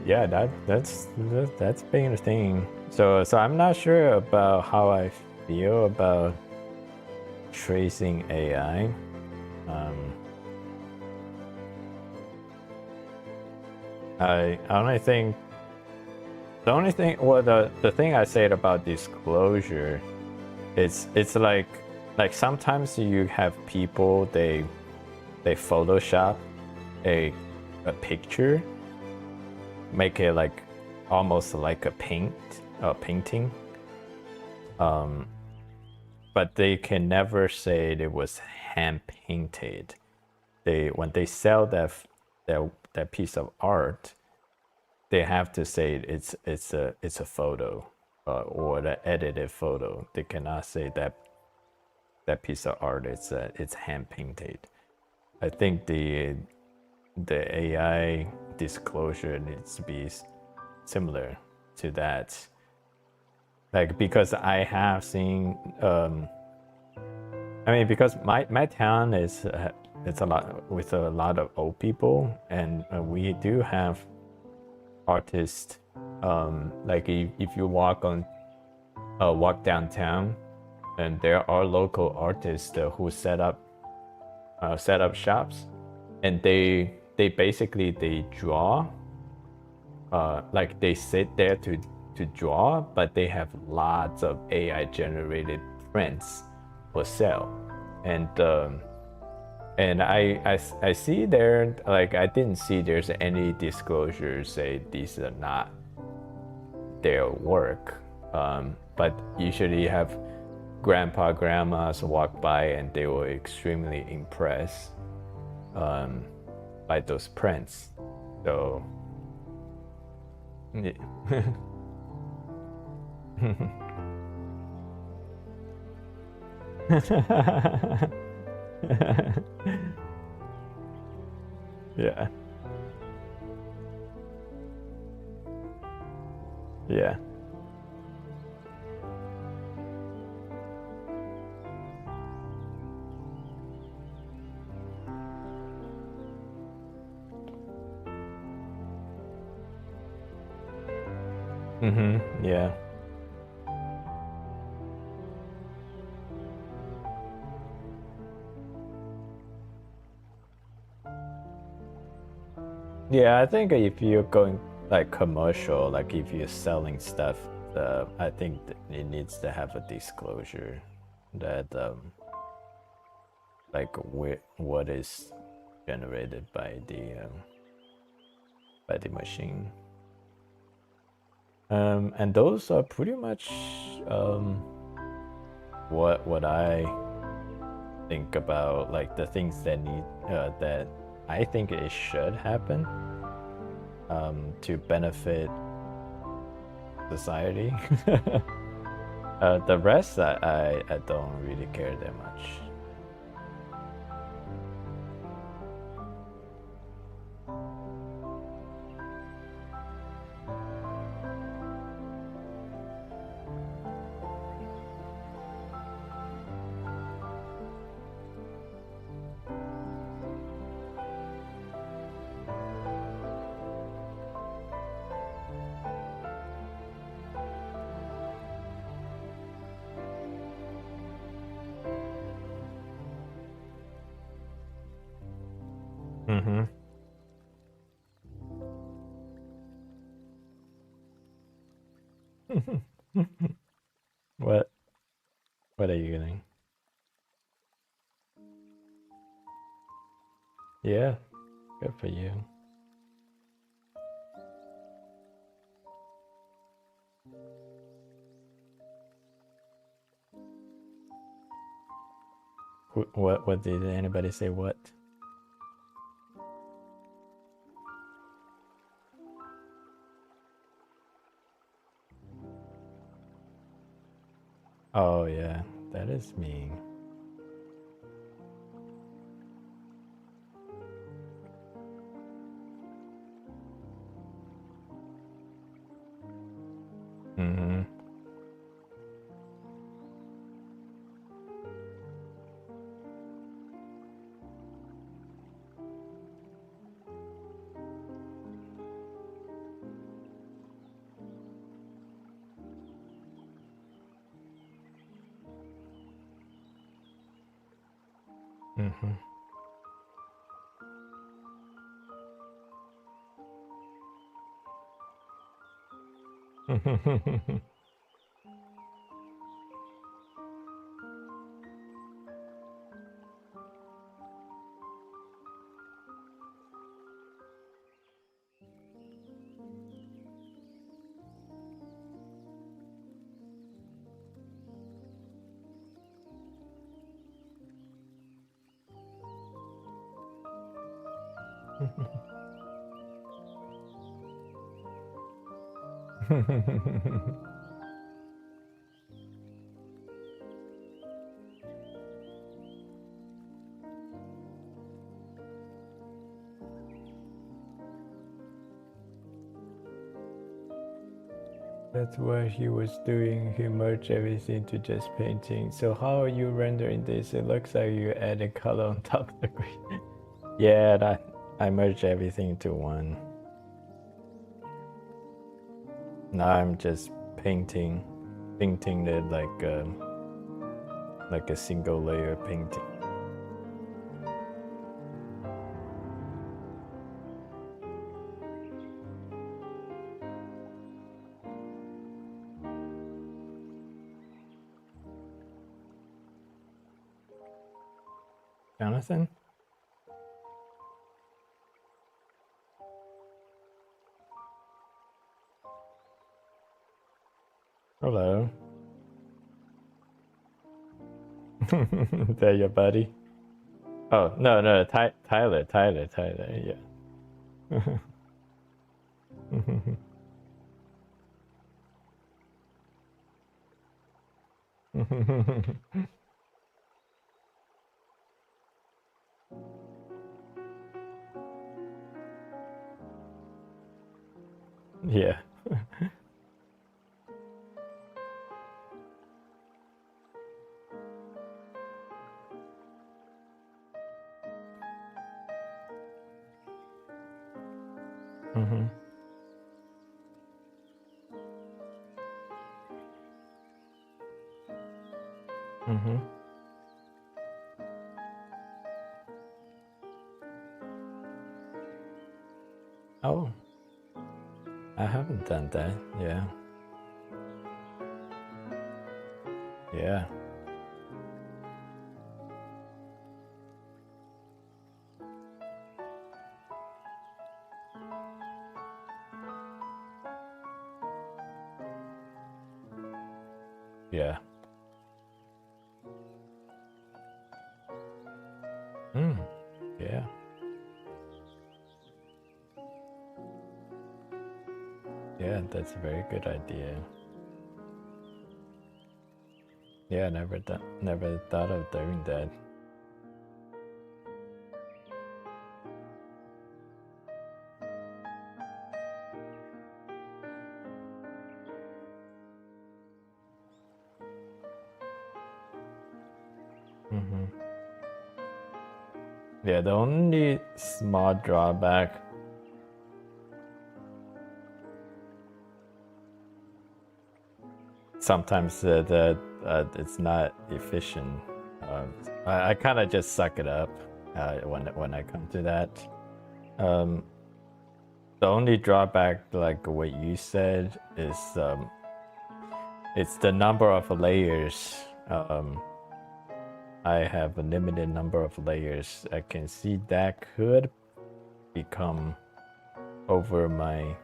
Yeah, that's been a thing. So I'm not sure about how I feel about tracing AI. I only think the thing I said about disclosure, it's like like sometimes you have people they Photoshop a picture, make it like almost like a painting, but they can never say it was hand painted. When they sell that piece of art, they have to say it's a photo, or the edited photo. They cannot say that piece of art it's hand painted. I think the AI disclosure needs to be similar to that. Like, because I have seen, I mean, because my town is it's a lot with a lot of old people, and we do have artists. Like if you walk downtown, and there are local artists who set up shops, and they basically they draw, like they sit there to draw, but they have lots of AI generated prints for sale, and I see there, like I didn't see there's any disclosure say these are not their work, but usually you have grandmas walk by and they were extremely impressed by those prints. So yeah. Yeah. Yeah. Yeah. Yeah, I think if you're going like commercial, like if you're selling stuff, I think it needs to have a disclosure that like what is generated by the machine. And those are pretty much what I think about, like the things that need that I think it should happen to benefit society. The rest I don't really care that much. What are you getting? Yeah, good for you. What did anybody say? What? Oh yeah, that is mean. That's what he was doing. He merged everything to just painting. So how are you rendering this? It looks like you added color on top of the green. Yeah, I merged everything into one. Now I'm just painting it like a single layer painting. Jonathan? Hello. Is that your buddy? Oh, no, Tyler, yeah. Yeah. Mm-hmm. Mm-hmm. Oh, I haven't done that. Yeah. Yeah. Yeah. Yeah. Yeah, that's a very good idea. Yeah, never thought of doing that. Mm-hmm. Yeah, the only small drawback sometimes that it's not efficient. I kind of just suck it up when I come to that. The only drawback, like what you said, is it's the number of layers. I have a limited number of layers. I can see that could become over my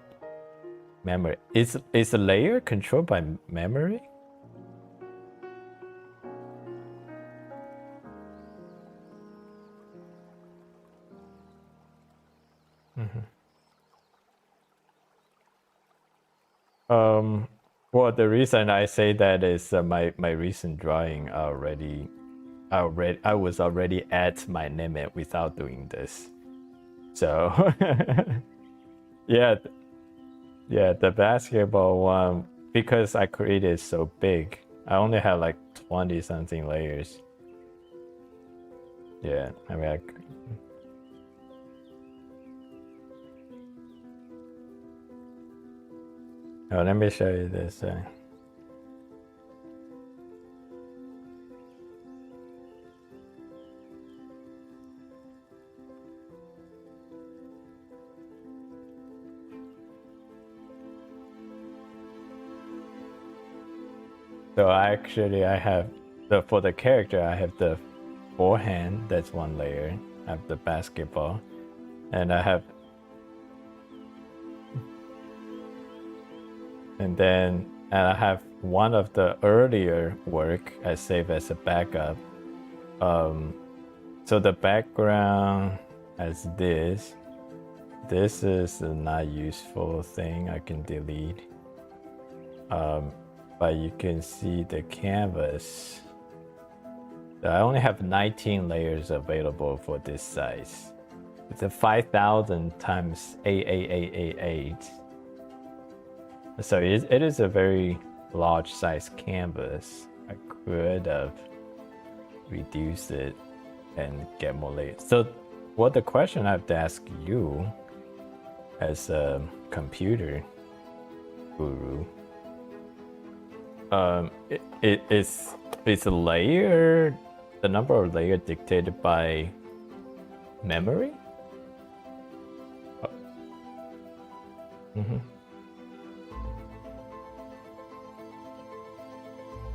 memory. Is a layer controlled by memory? Well, the reason I say that is my recent drawing I was already at my limit without doing this. So yeah, the basketball one, because I created so big, I only have like 20 something layers. Yeah, I mean, oh, let me show you this. So actually, I have for the character, I have the forehand. That's one layer. I have the basketball, and I have, and I have one of the earlier work I save as a backup. So the background as this, this is a not useful thing I can delete. But you can see the canvas. I only have 19 layers available for this size. It's a 5,000 times 88888. So it is a very large size canvas. I could have reduced it and get more layers. So what the question I have to ask you as a computer guru, it's a layer, the number of layers dictated by memory?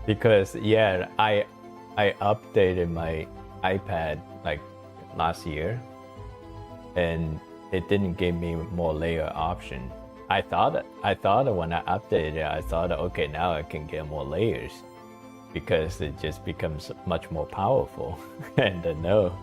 Because yeah, I updated my iPad like last year, and it didn't give me more layer option. I thought when I updated it, I thought, okay, now I can get more layers because it just becomes much more powerful. And no.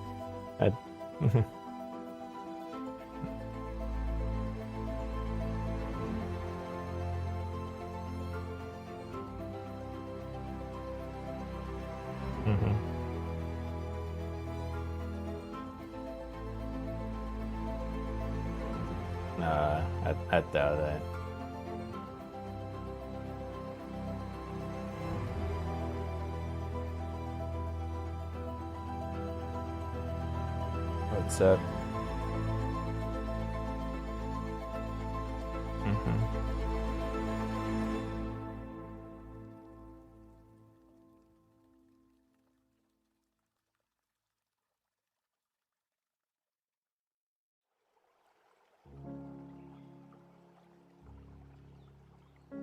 I doubt that. What's up?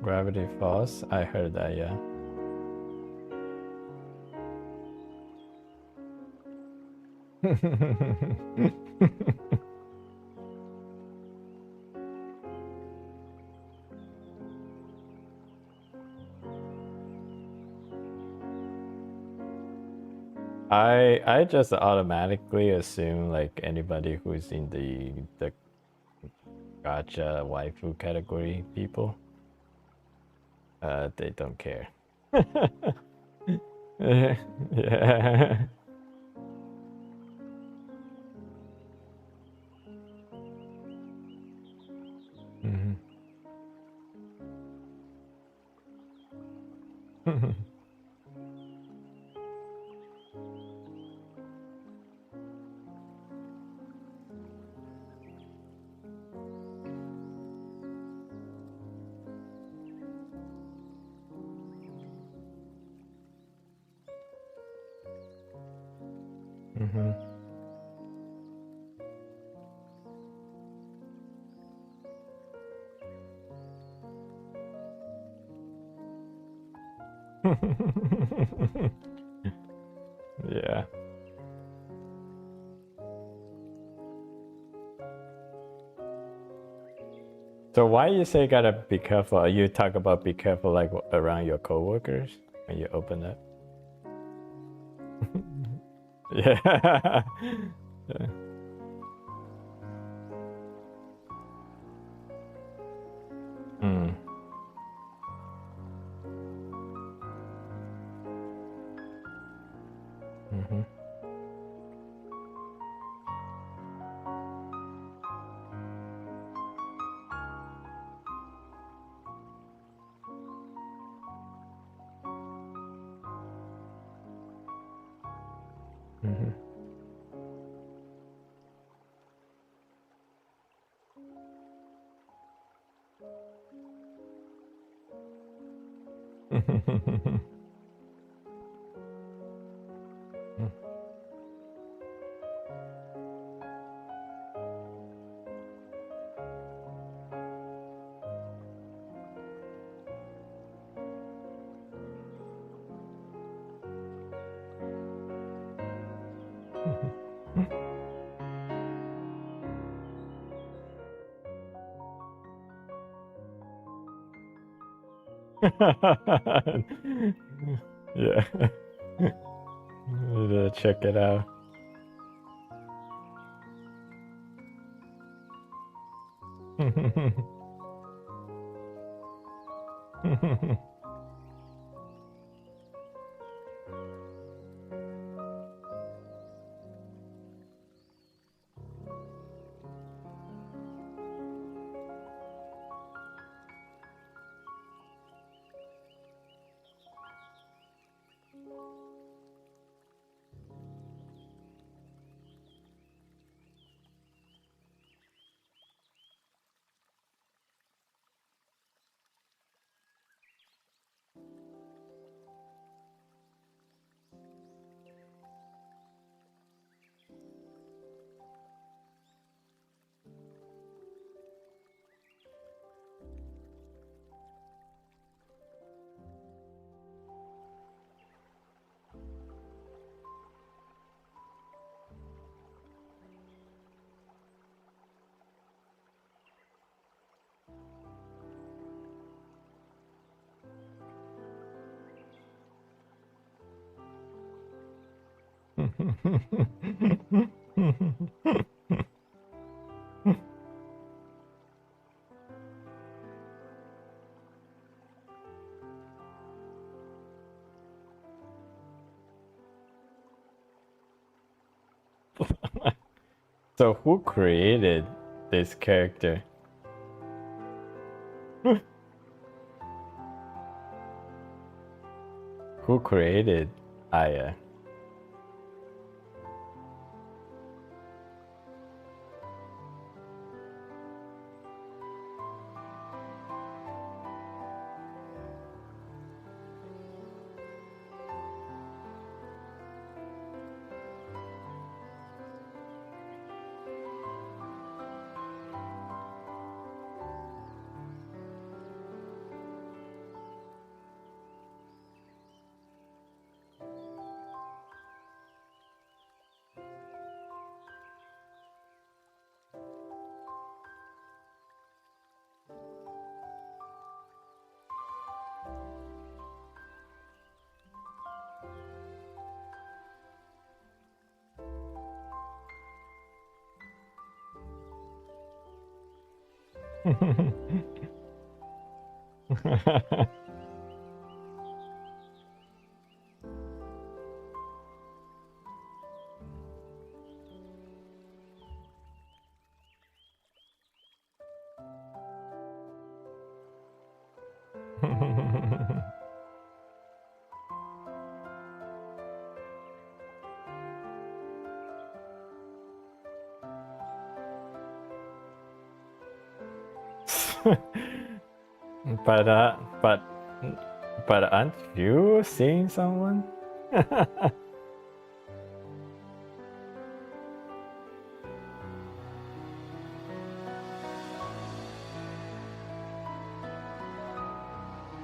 Gravity Falls? I heard that, yeah. I just automatically assume like anybody who's in the gacha waifu category people, they don't care. Yeah. Yeah. So why you say gotta be careful? You talk about be careful like around your coworkers when you open it. Yeah. Yeah. Yeah. Need to check it out. So who created this character? Who created Aya? but uh, but but aren't you seeing someone?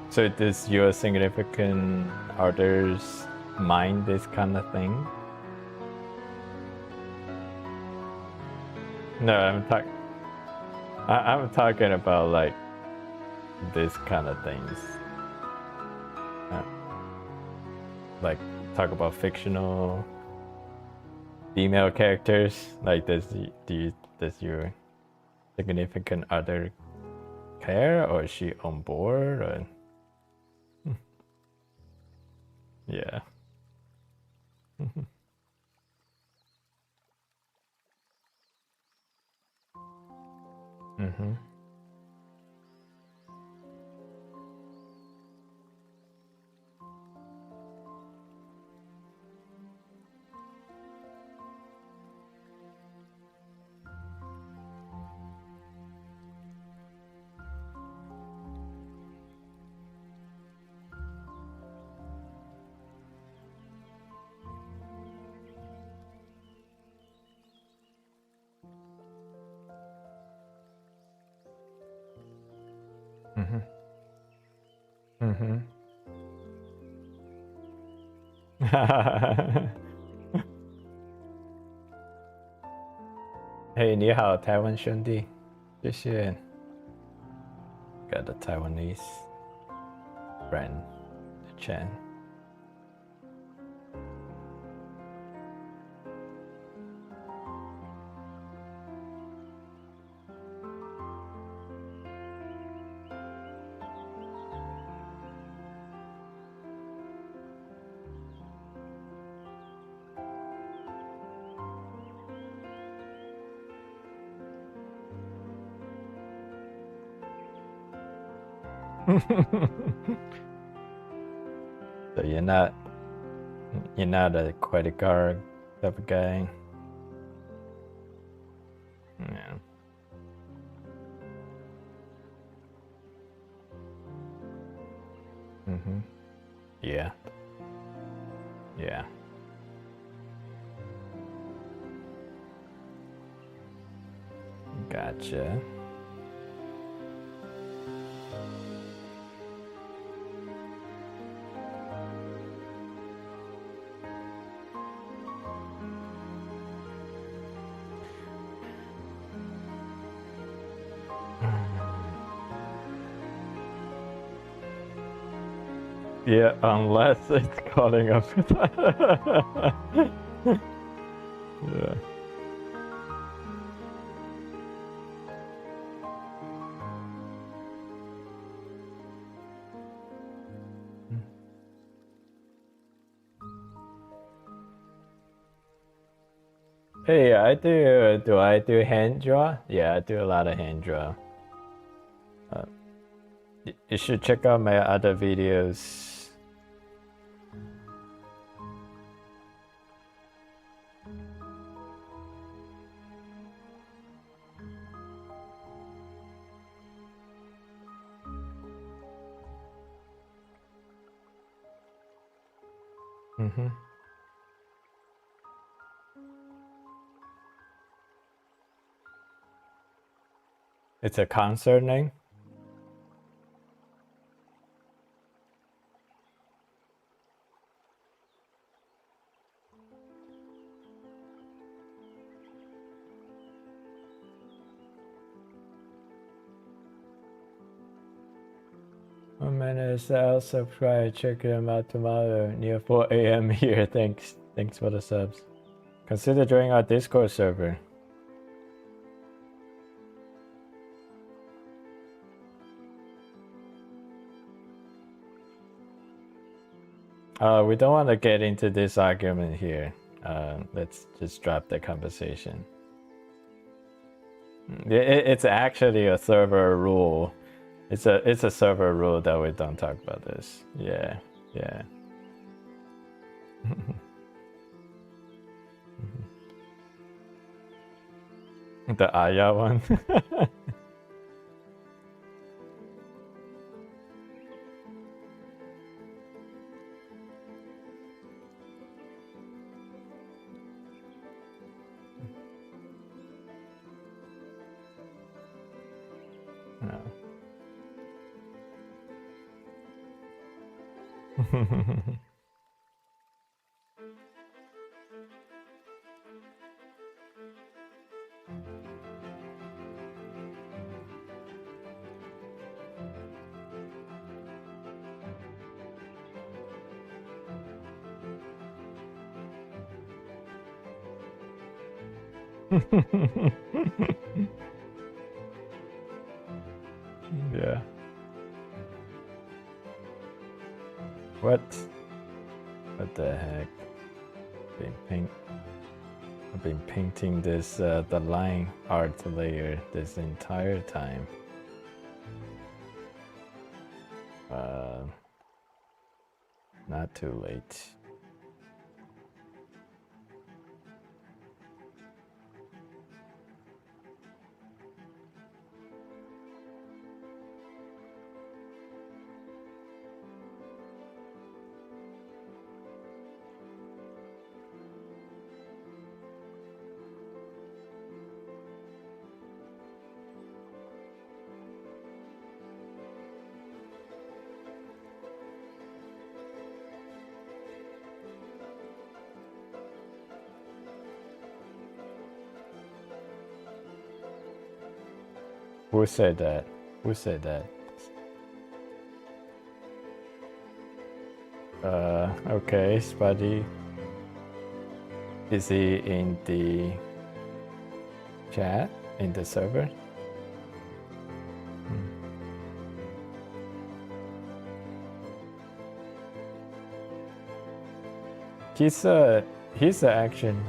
So does your significant others mind this kind of thing? No, I'm talking about like this kind of things. Uh, like talk about fictional female characters. Like does your significant other care, or is she on board? Or yeah. Mm-hmm. Mm-hmm. Mm-hmm. 嘿，你好，台湾兄弟，谢谢。Got a Taiwanese friend, Chan. So you're not a credit card type of guy. Yeah. Mm-hmm. Yeah. Yeah. Gotcha. Yeah, unless it's calling up. Yeah. Hey, I do. Do I do hand draw? Yeah, I do a lot of hand draw. You should check out my other videos. Mm-hmm. It's a concert name? Oh man, I'll subscribe. Check them out tomorrow near 4 a.m. here. Thanks for the subs. Consider joining our Discord server. We don't want to get into this argument here. Let's just drop the conversation. It's actually a server rule. It's a server rule that we don't talk about this. Yeah. The Aya one. No. Yeah. What the heck? I've been painting this the line art layer this entire time. Not too late. Who said that? Who said that? Okay, Spuddy. Is he in the chat? In the server? He's the action.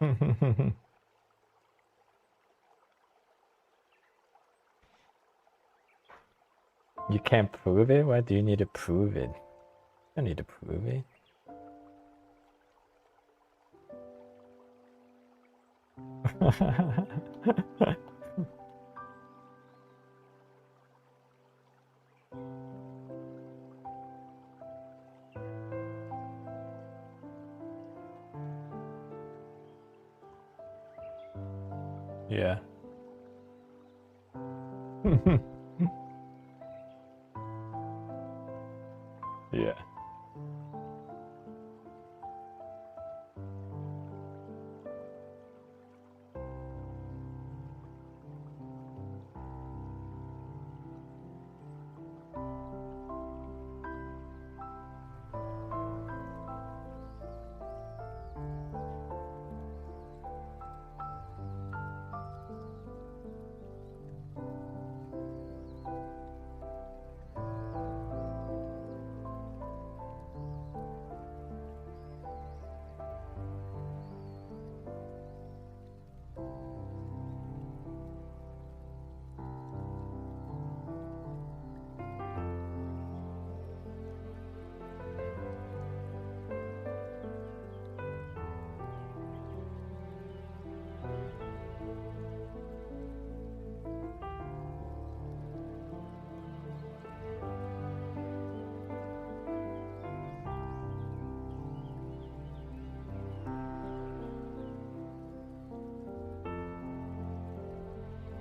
You can't prove it? Why do you need to prove it? You don't need to prove it. Yeah. Yeah.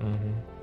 Mm-hmm.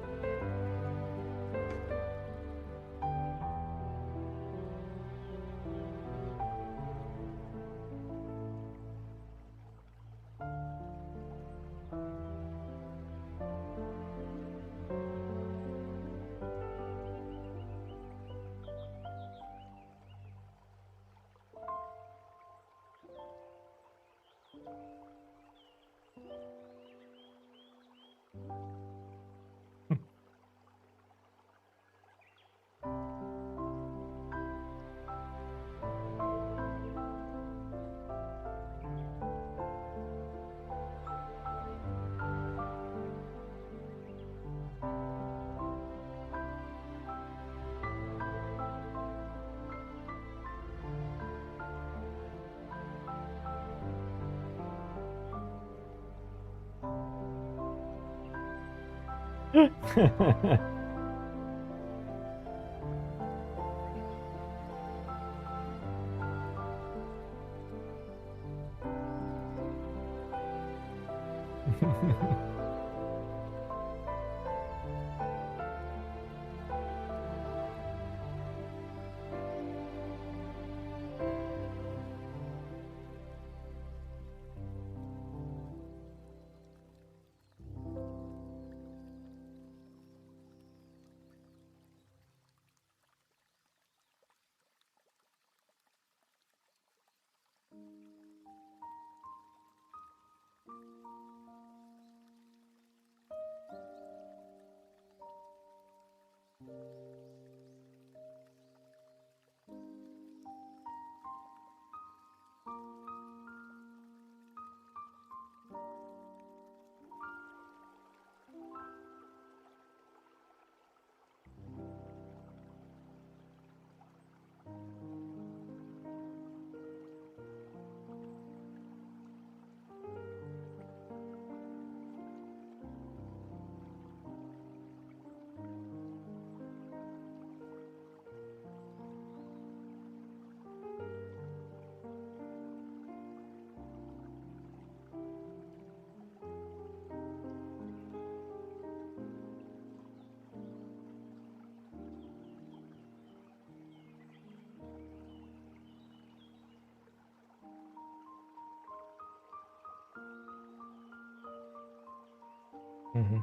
Mm-hmm.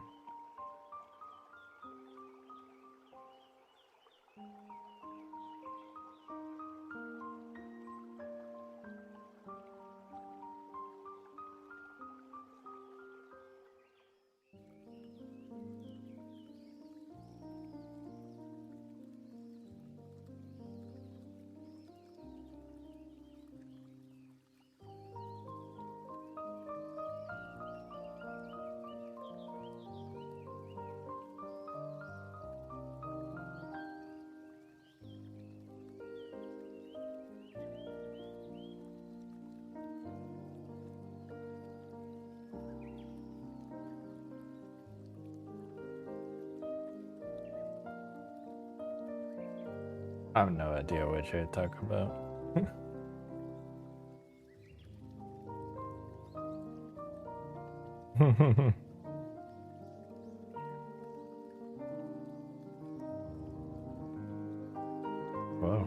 I have no idea what you're talking about. Whoa.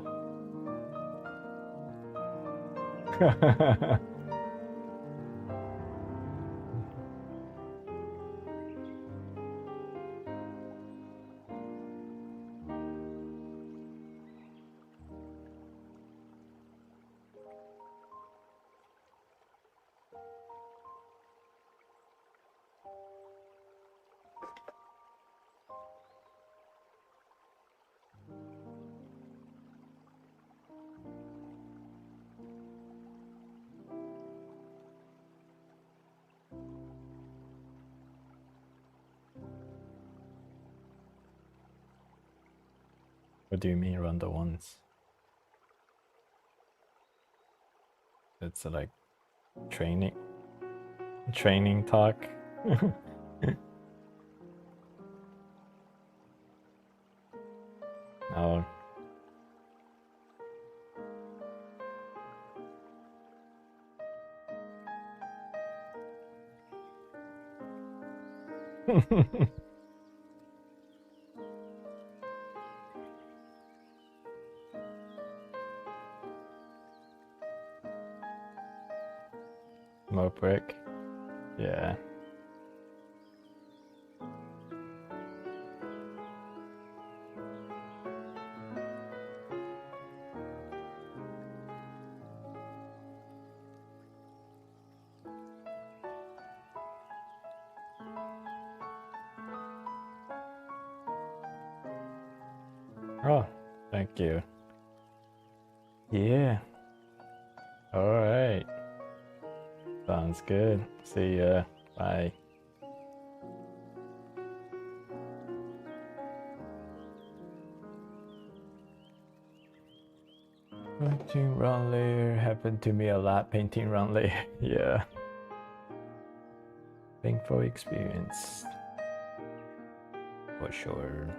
What do you mean run the ones? It's like training talk. Oh. Mo brick. Yeah. Oh, thank you. Yeah. All right. Sounds good. See ya. Bye. Painting round layer happened to me a lot. Painting round layer. Yeah. Thankful experience. For sure.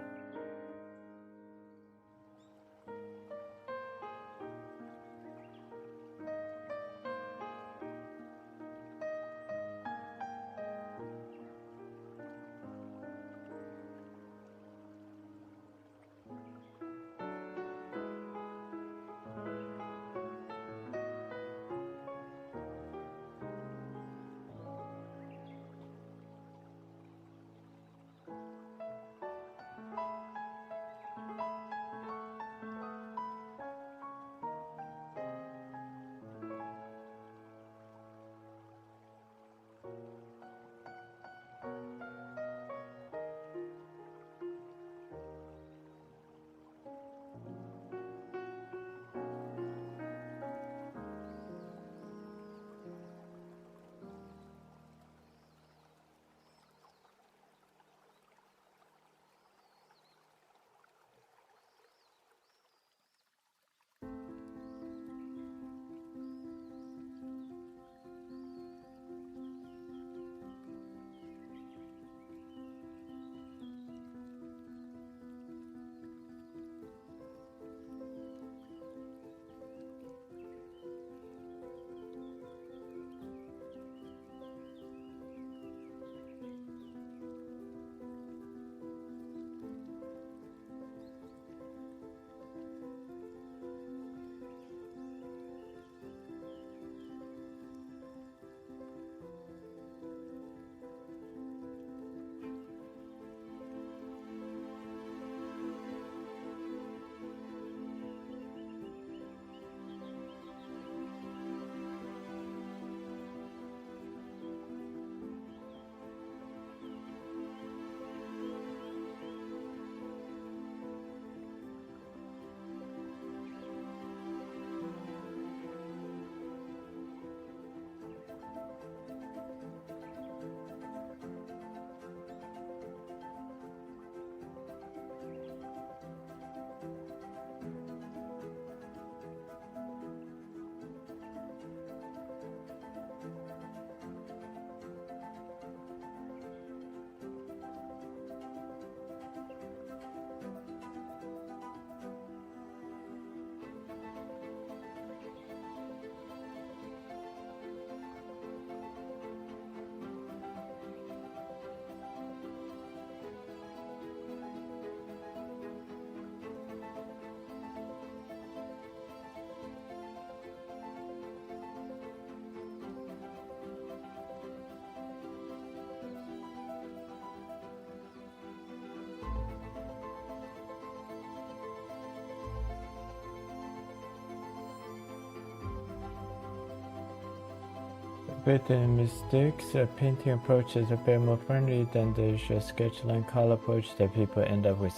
With the mistakes, a painting approach is a bit more friendly than the usual sketch line color approach that people end up with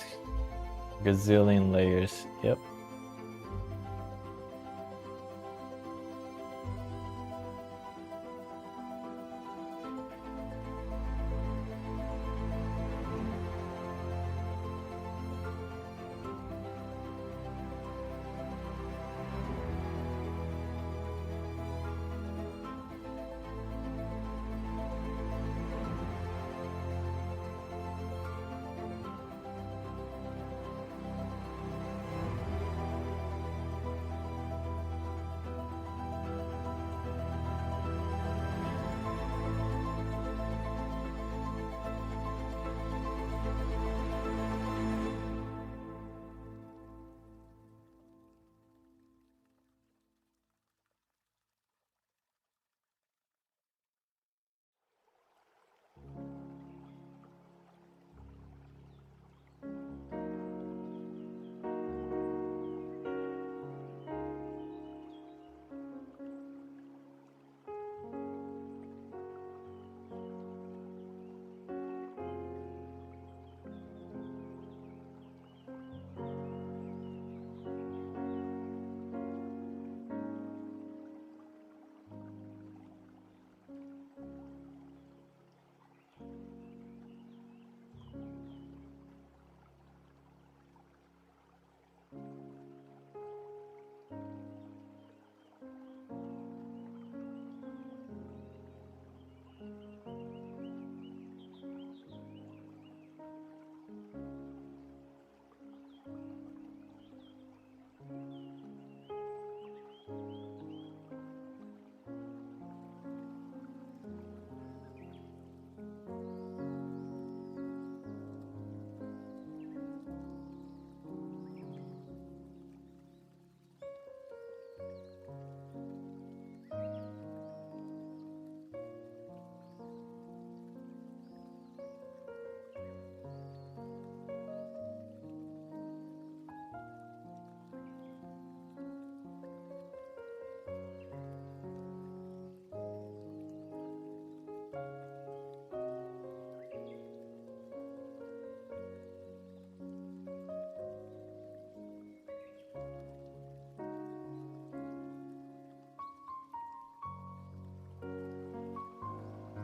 gazillion layers. Yep.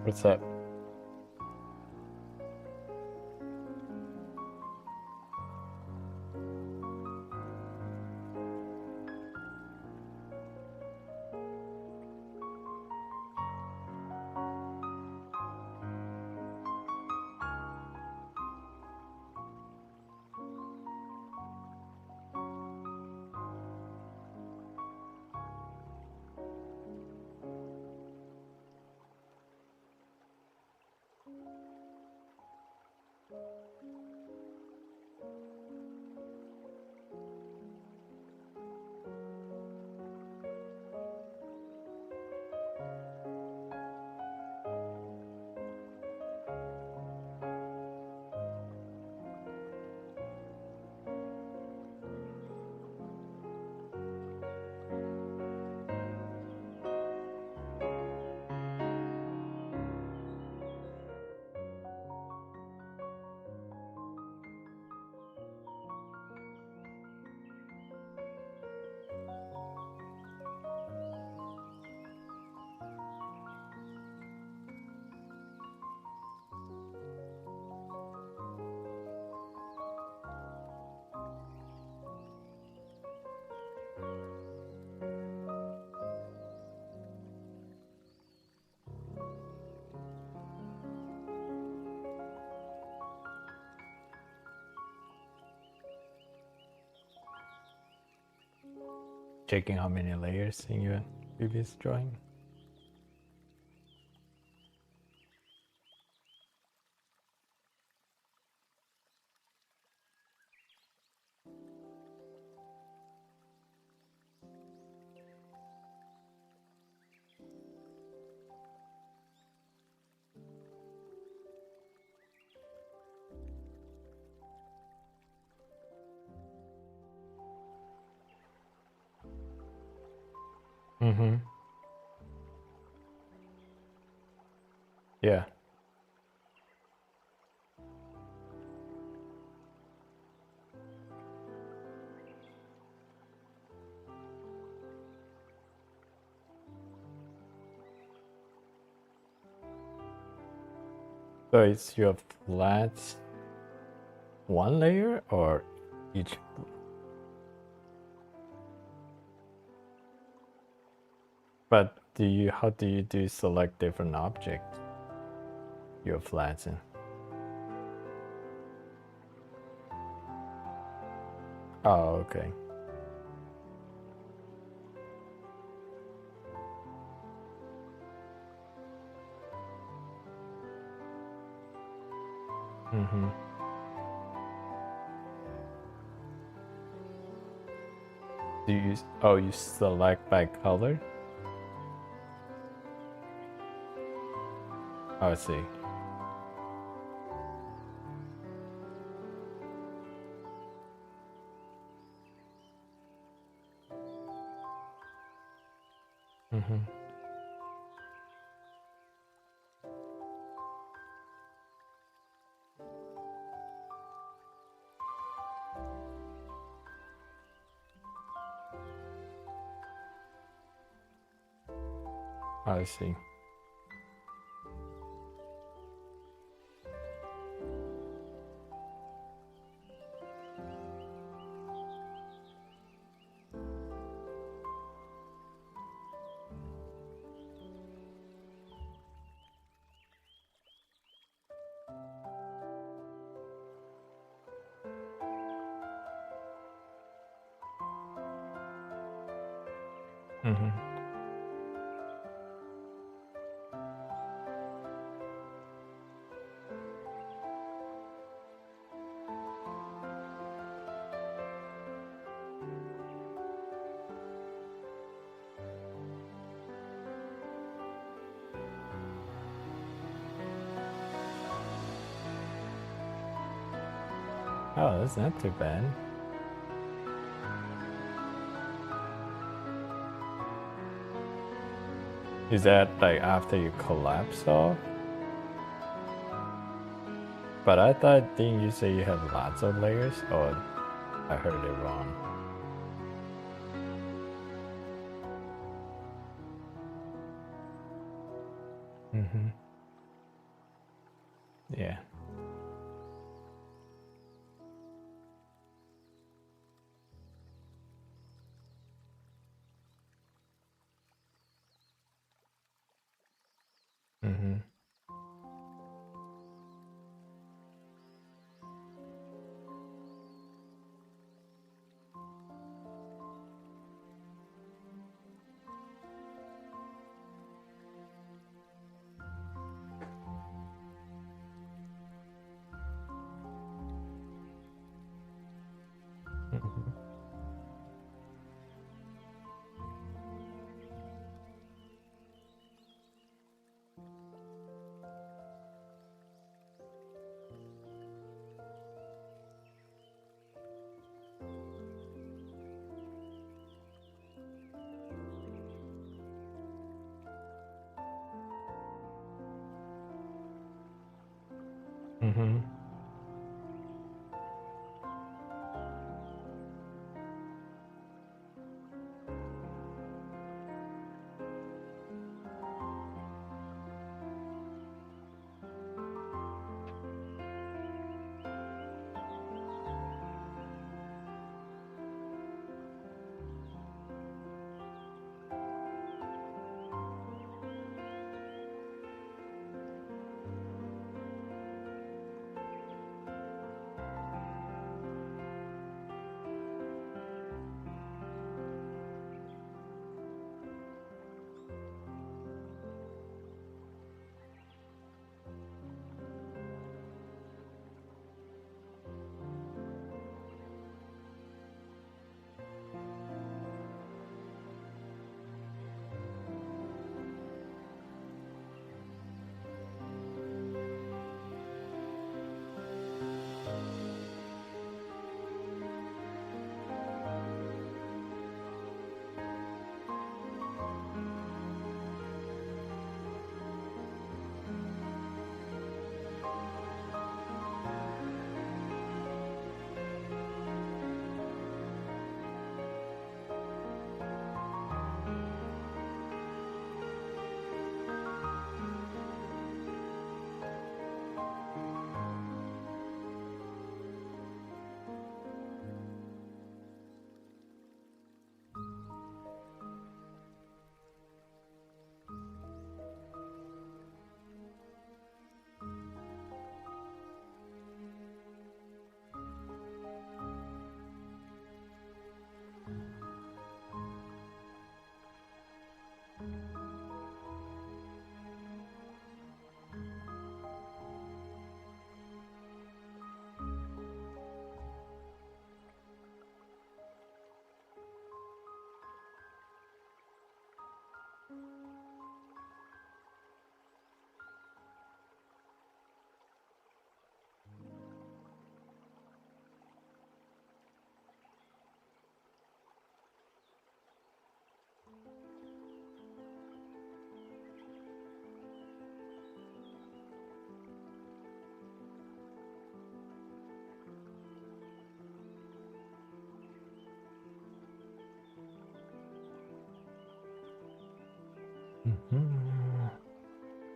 What's up? Checking how many layers in your previous drawing. Mm-hmm. Yeah. So it's your flat one layer or each? But how do you select different objects? Your flats in. Oh, okay. Mm-hmm. Do you? Oh, you select by color. Oh, I see. Mm-hmm. I see. Mm-hmm. Oh, that's not too bad. Is that like after you collapse off? But I thought, didn't you say you have lots of layers? Or I heard it wrong. Mm-hmm. Yeah. Mm-hmm. Mm-hmm. Mm-hmm.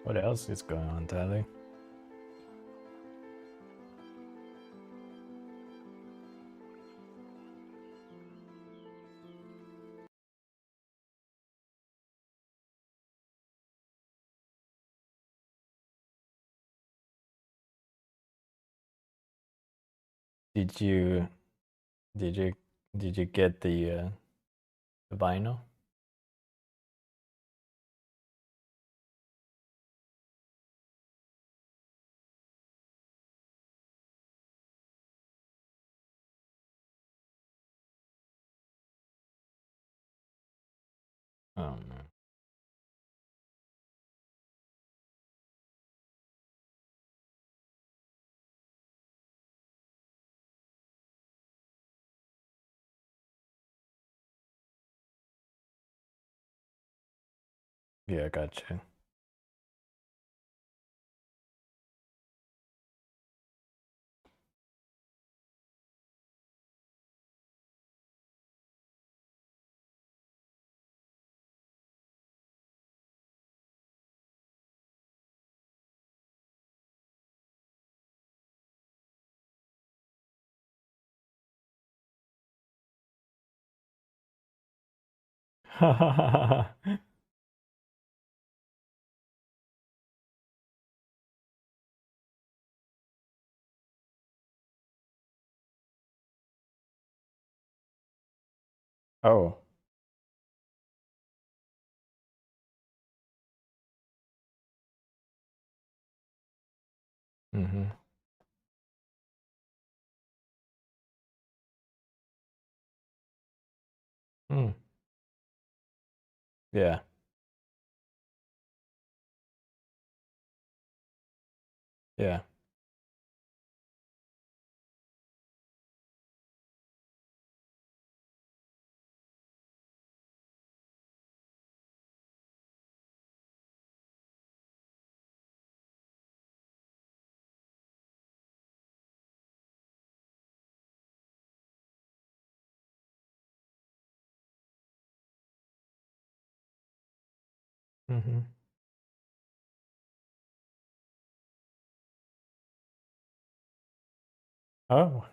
What else is going on, Tyler? Did you did you did you get the vinyl? Oh no. Yeah, gotcha. Oh. Mm-hmm. Mm. Yeah. Yeah. Mm-hmm. Oh.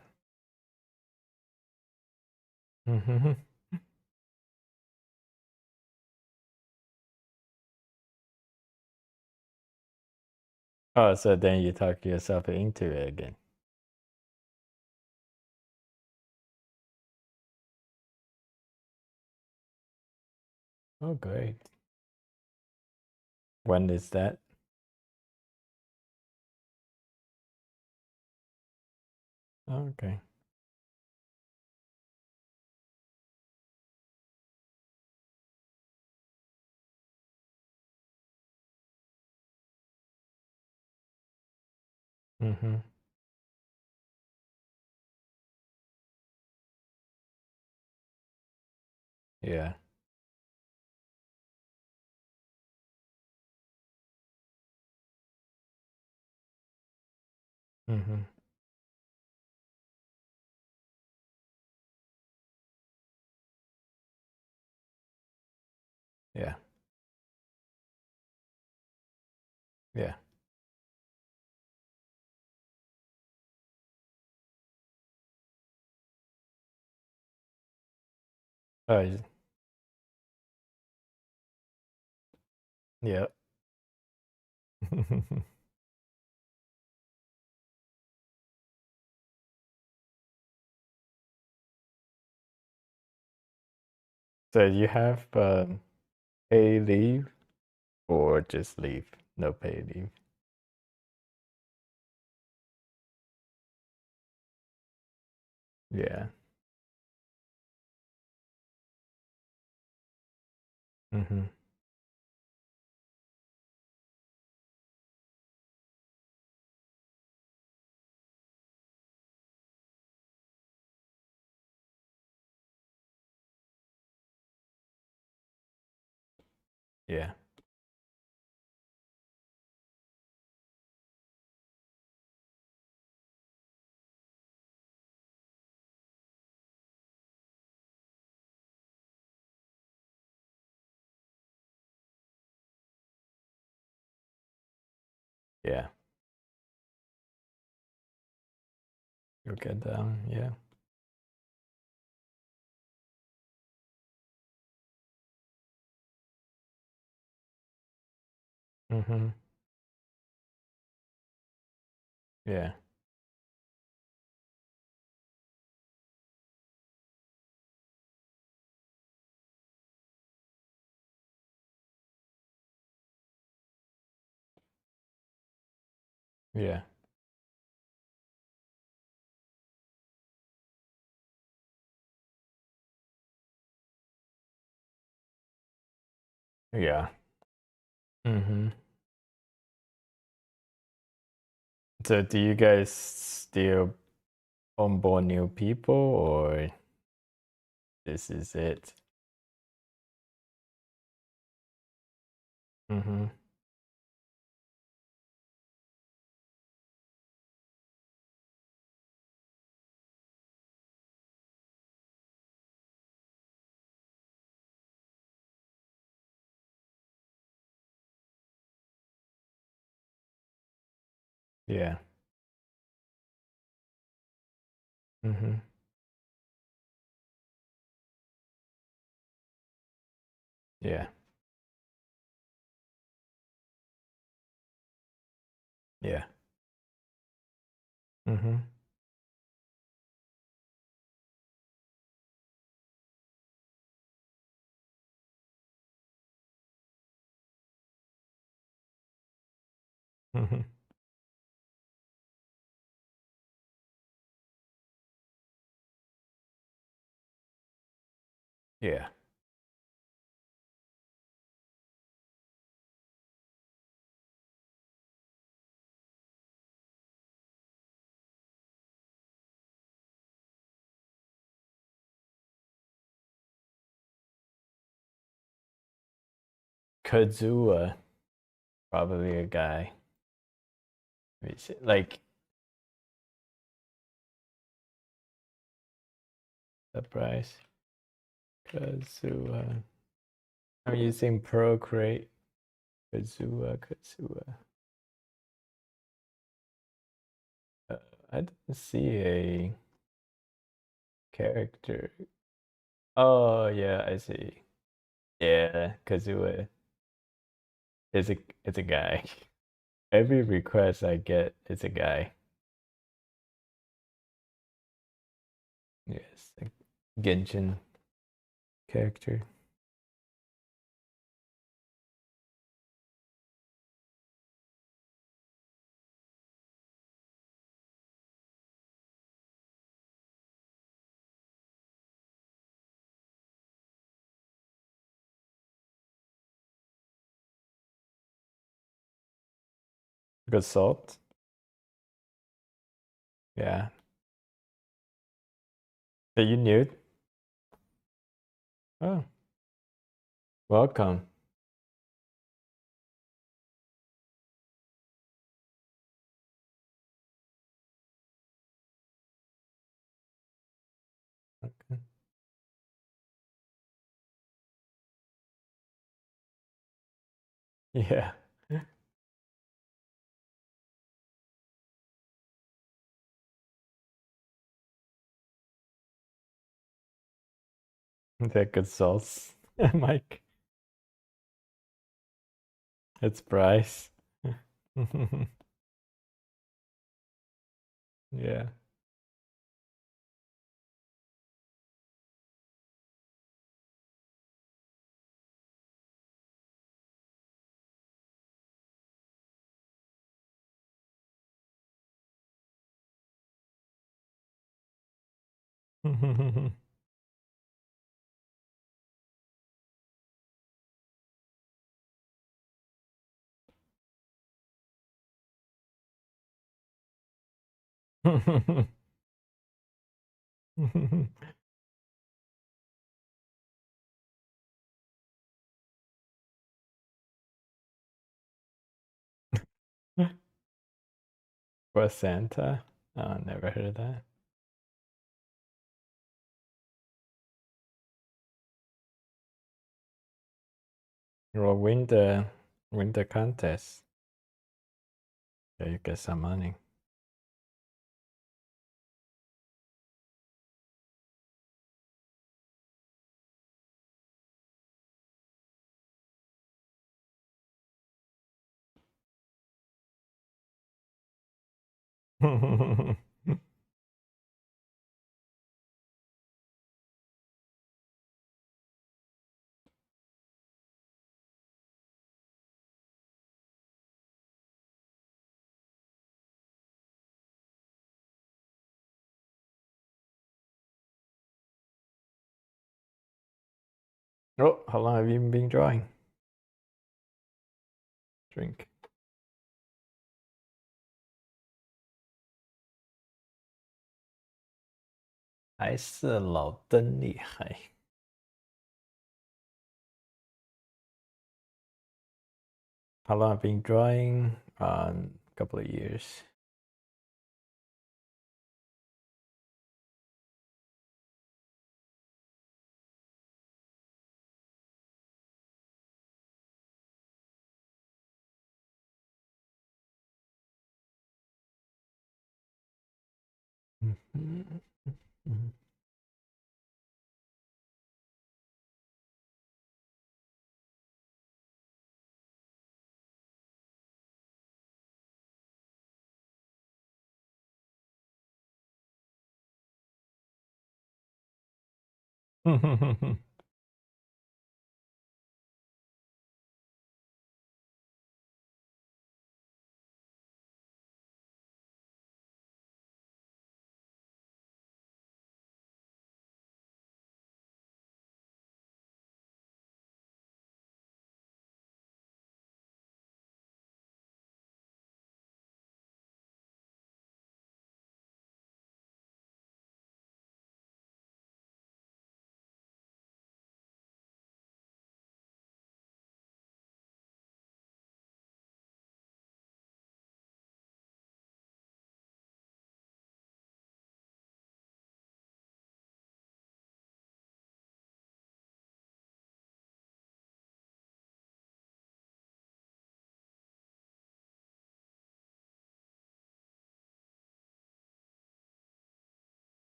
Mm-hmm. Oh, so then you talk yourself into it again. Oh, great. When is that? Okay. Mm-hmm. Yeah. Mm-hmm. Yeah. Yeah. Oh, yeah. So you have pay leave or just leave? No pay leave. Yeah. Mm-hmm. Yeah. Yeah. You'll get down. Yeah. Mm-hmm. Yeah. Yeah. Yeah. Mm-hmm. So do you guys still onboard new people, or this is it? Mm-hmm. Yeah. Mm-hmm. Yeah. Yeah. Mm-hmm. Mm-hmm. Yeah. Kazuha, probably a guy. Like, surprise. Kazuha. I'm using Procreate. Kazuha. Uh, I don't see a character. Oh yeah, I see. Yeah, Kazuha is a guy. Every request I get is a guy. Yes, a Genshin character. Good salt. Yeah. Are you new? Oh, welcome. Okay. Yeah. That good sauce. Mike. It's Bryce. Yeah. For Santa? Oh, never heard of that. Well, win the contest. Yeah, you get some money. Oh, how long have you been drawing? Drink. 还是老登厉害。How long have you been drawing? A couple of years.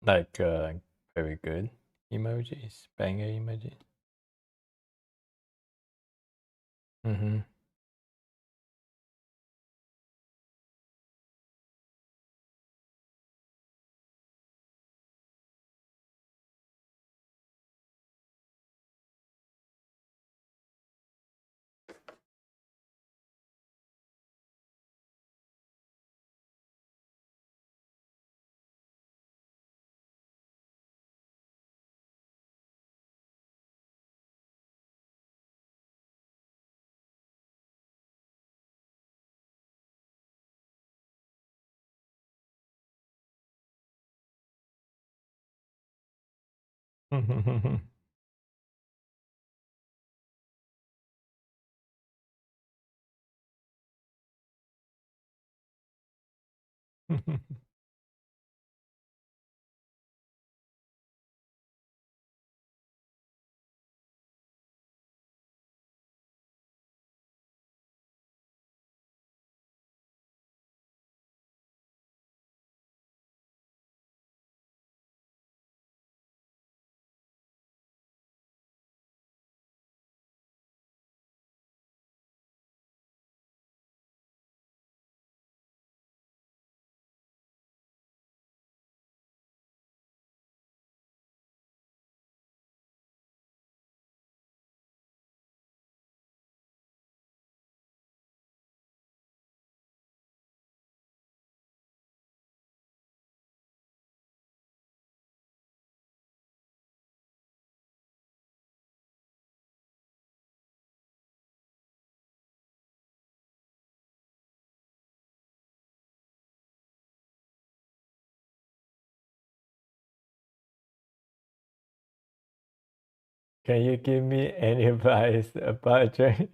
Like very good emojis, banger emojis. Mm-hmm. Can you give me any advice about journey?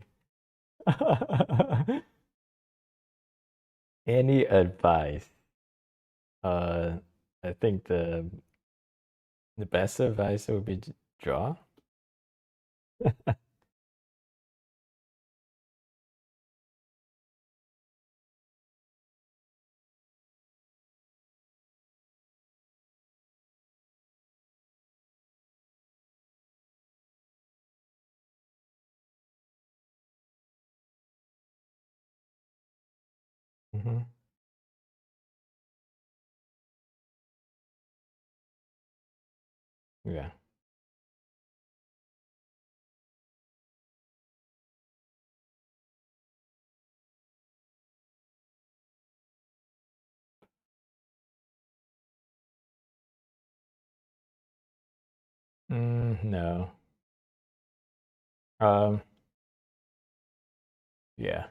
Any advice? Uh, I think the best advice would be to draw. Hmm. Yeah. No. Um. Yeah.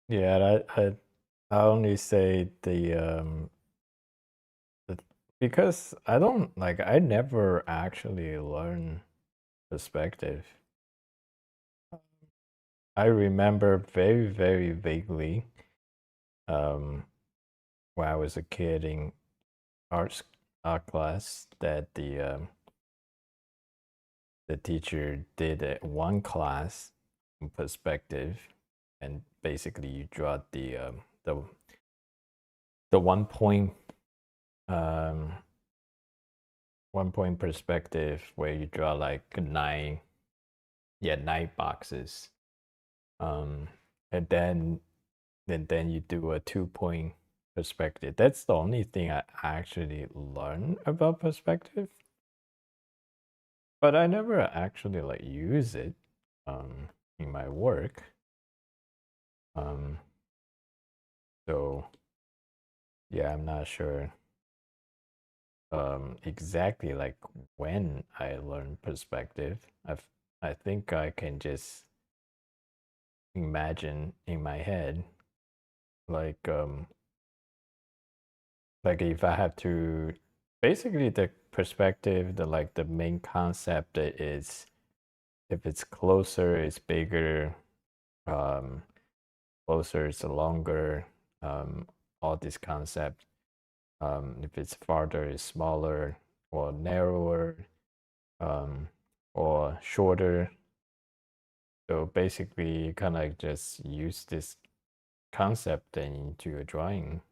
Yeah. I only say the because I don't like I never actually learn perspective. I remember very vaguely um when I was a kid in arts art class that the teacher did one class on perspective, and basically you draw the um 1 point perspective where you draw like nine, yeah, nine boxes, um and then you do a 2 point perspective. That's the only thing I actually learned about perspective, but I never actually like use it um in my work. um so yeah, I'm not sure exactly like when I learned perspective. I think I can just imagine in my head, like like if I have to, basically the perspective, the main concept is if it's closer it's bigger, um closer it's longer, um all this concept. If it's farther it's smaller or narrower, um or shorter. So basically you kind of just use this concept then into your drawing.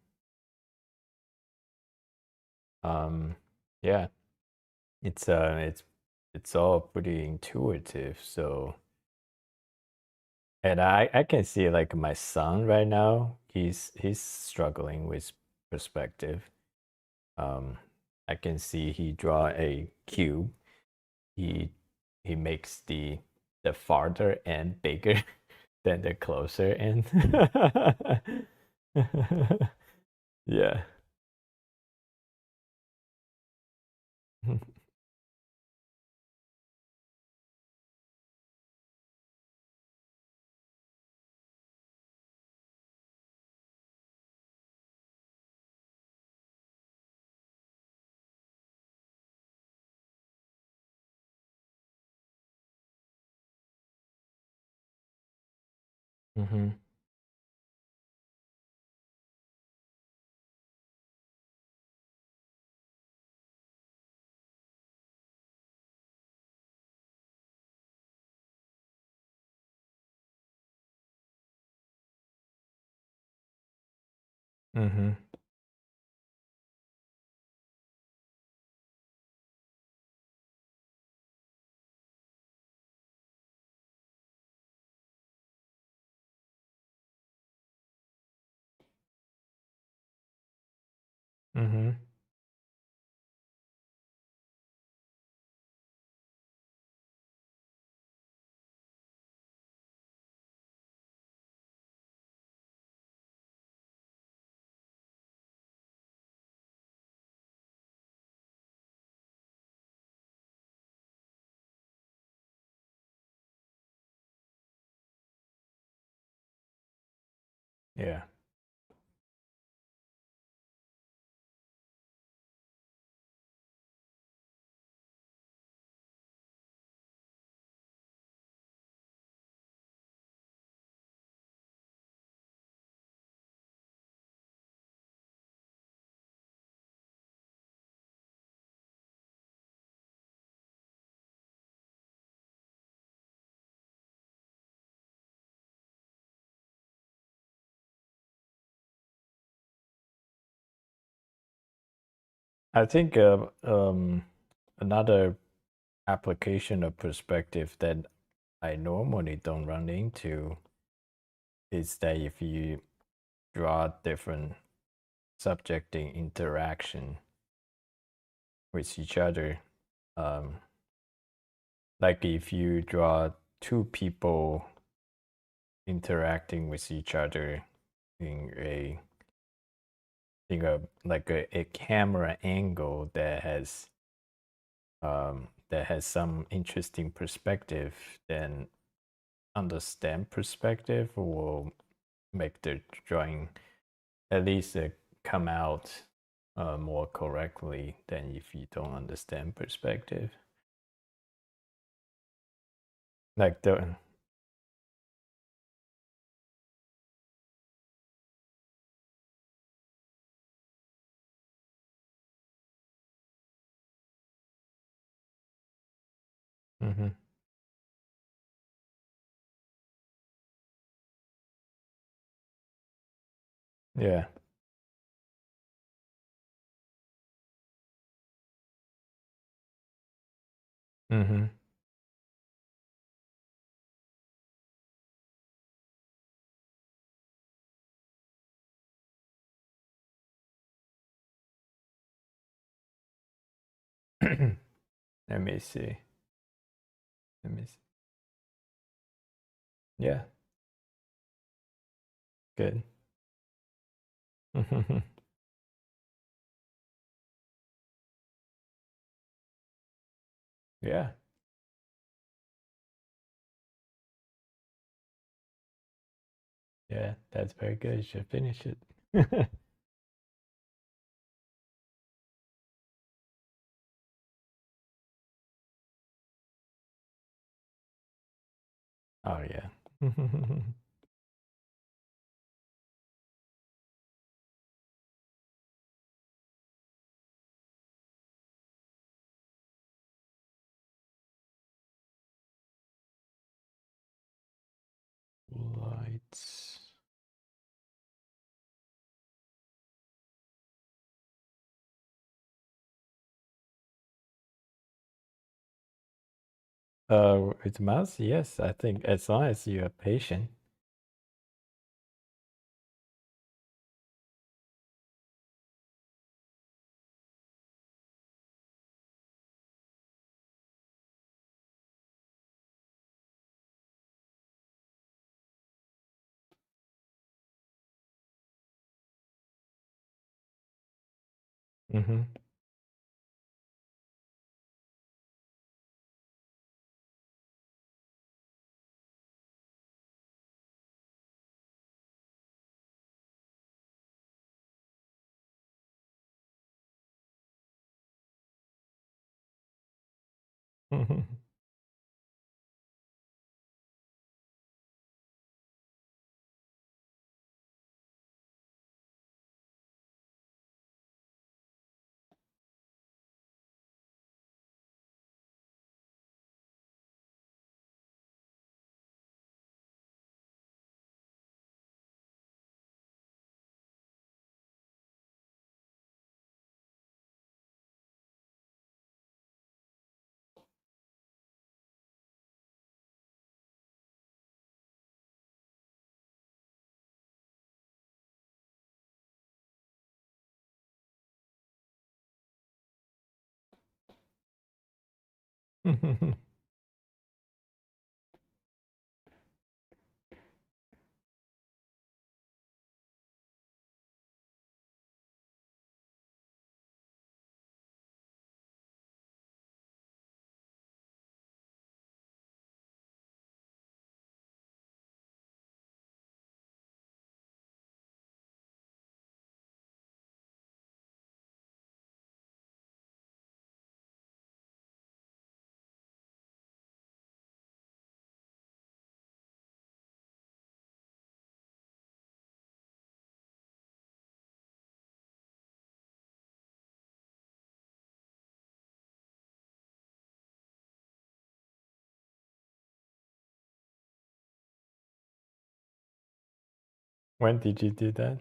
um yeah, it's all pretty intuitive. So, and I can see like my son right now, he's struggling with perspective. um I can see he draw a cube. he he makes the farther end bigger than the closer end. Yeah. Mm-hmm. Mm-hmm. Mm-hmm. Yeah. I think another application of perspective that I normally don't run into is that if you draw different subject in interaction with each other, um, like if you draw two people interacting with each other in a camera angle that has some interesting perspective, then understand perspective will make the drawing at least come out more correctly than if you don't understand perspective. Like the mm-hmm. Yeah. Mm-hmm. Let me see. Let me see. Yeah, good. Yeah, yeah, that's very good. You should finish it. Oh yeah. Lights. With mouse, yes, I think as long as you are patient. Mm-hmm. When did you do that?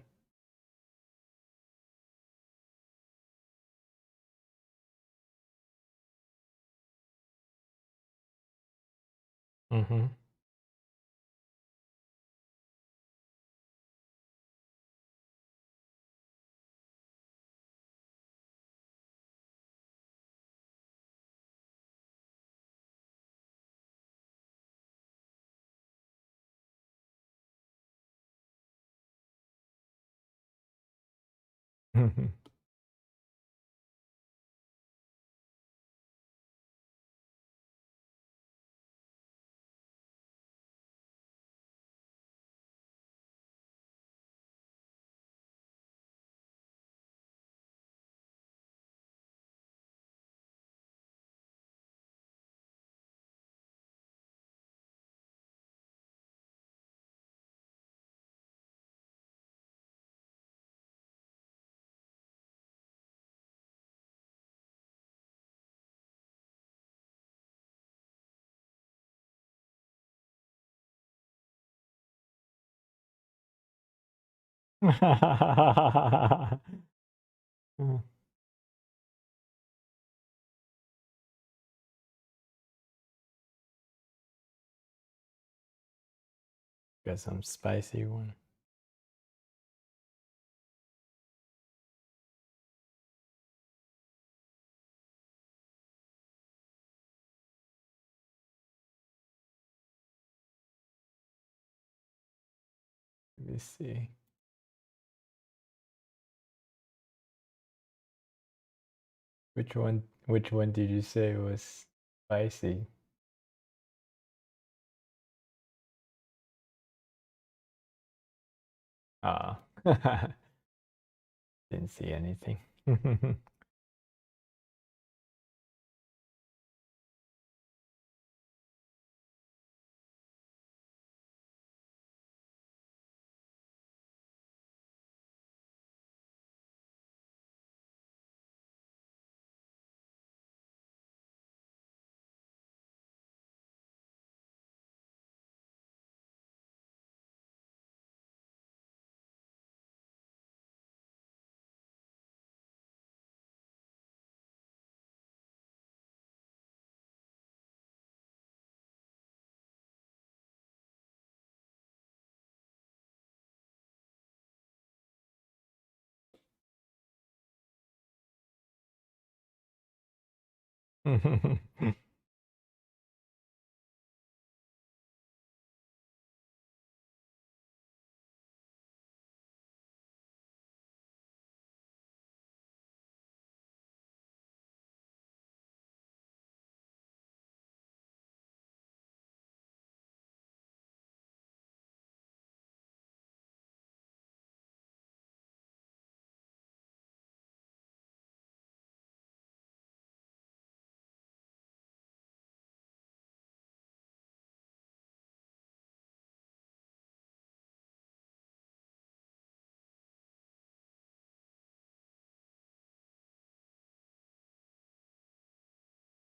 Mm-hmm. Got some spicy one. Let me see. Which one did you say was spicy? Ah. Didn't see anything.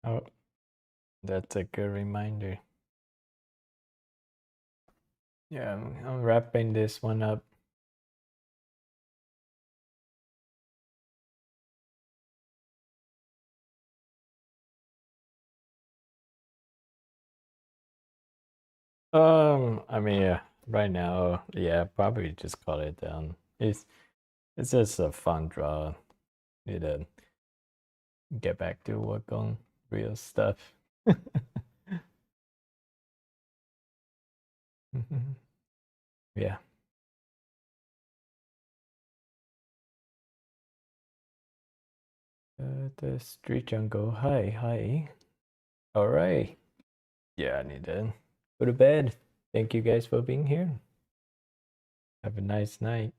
Oh, that's a good reminder. Yeah, I'm wrapping this one up. I mean, yeah, right now, yeah, probably just call it down. It's just a fun draw. Need to get back to work on real stuff. Yeah. The street jungle. Hi, hi. All right. Yeah, I need to go to bed. Thank you guys for being here. Have a nice night.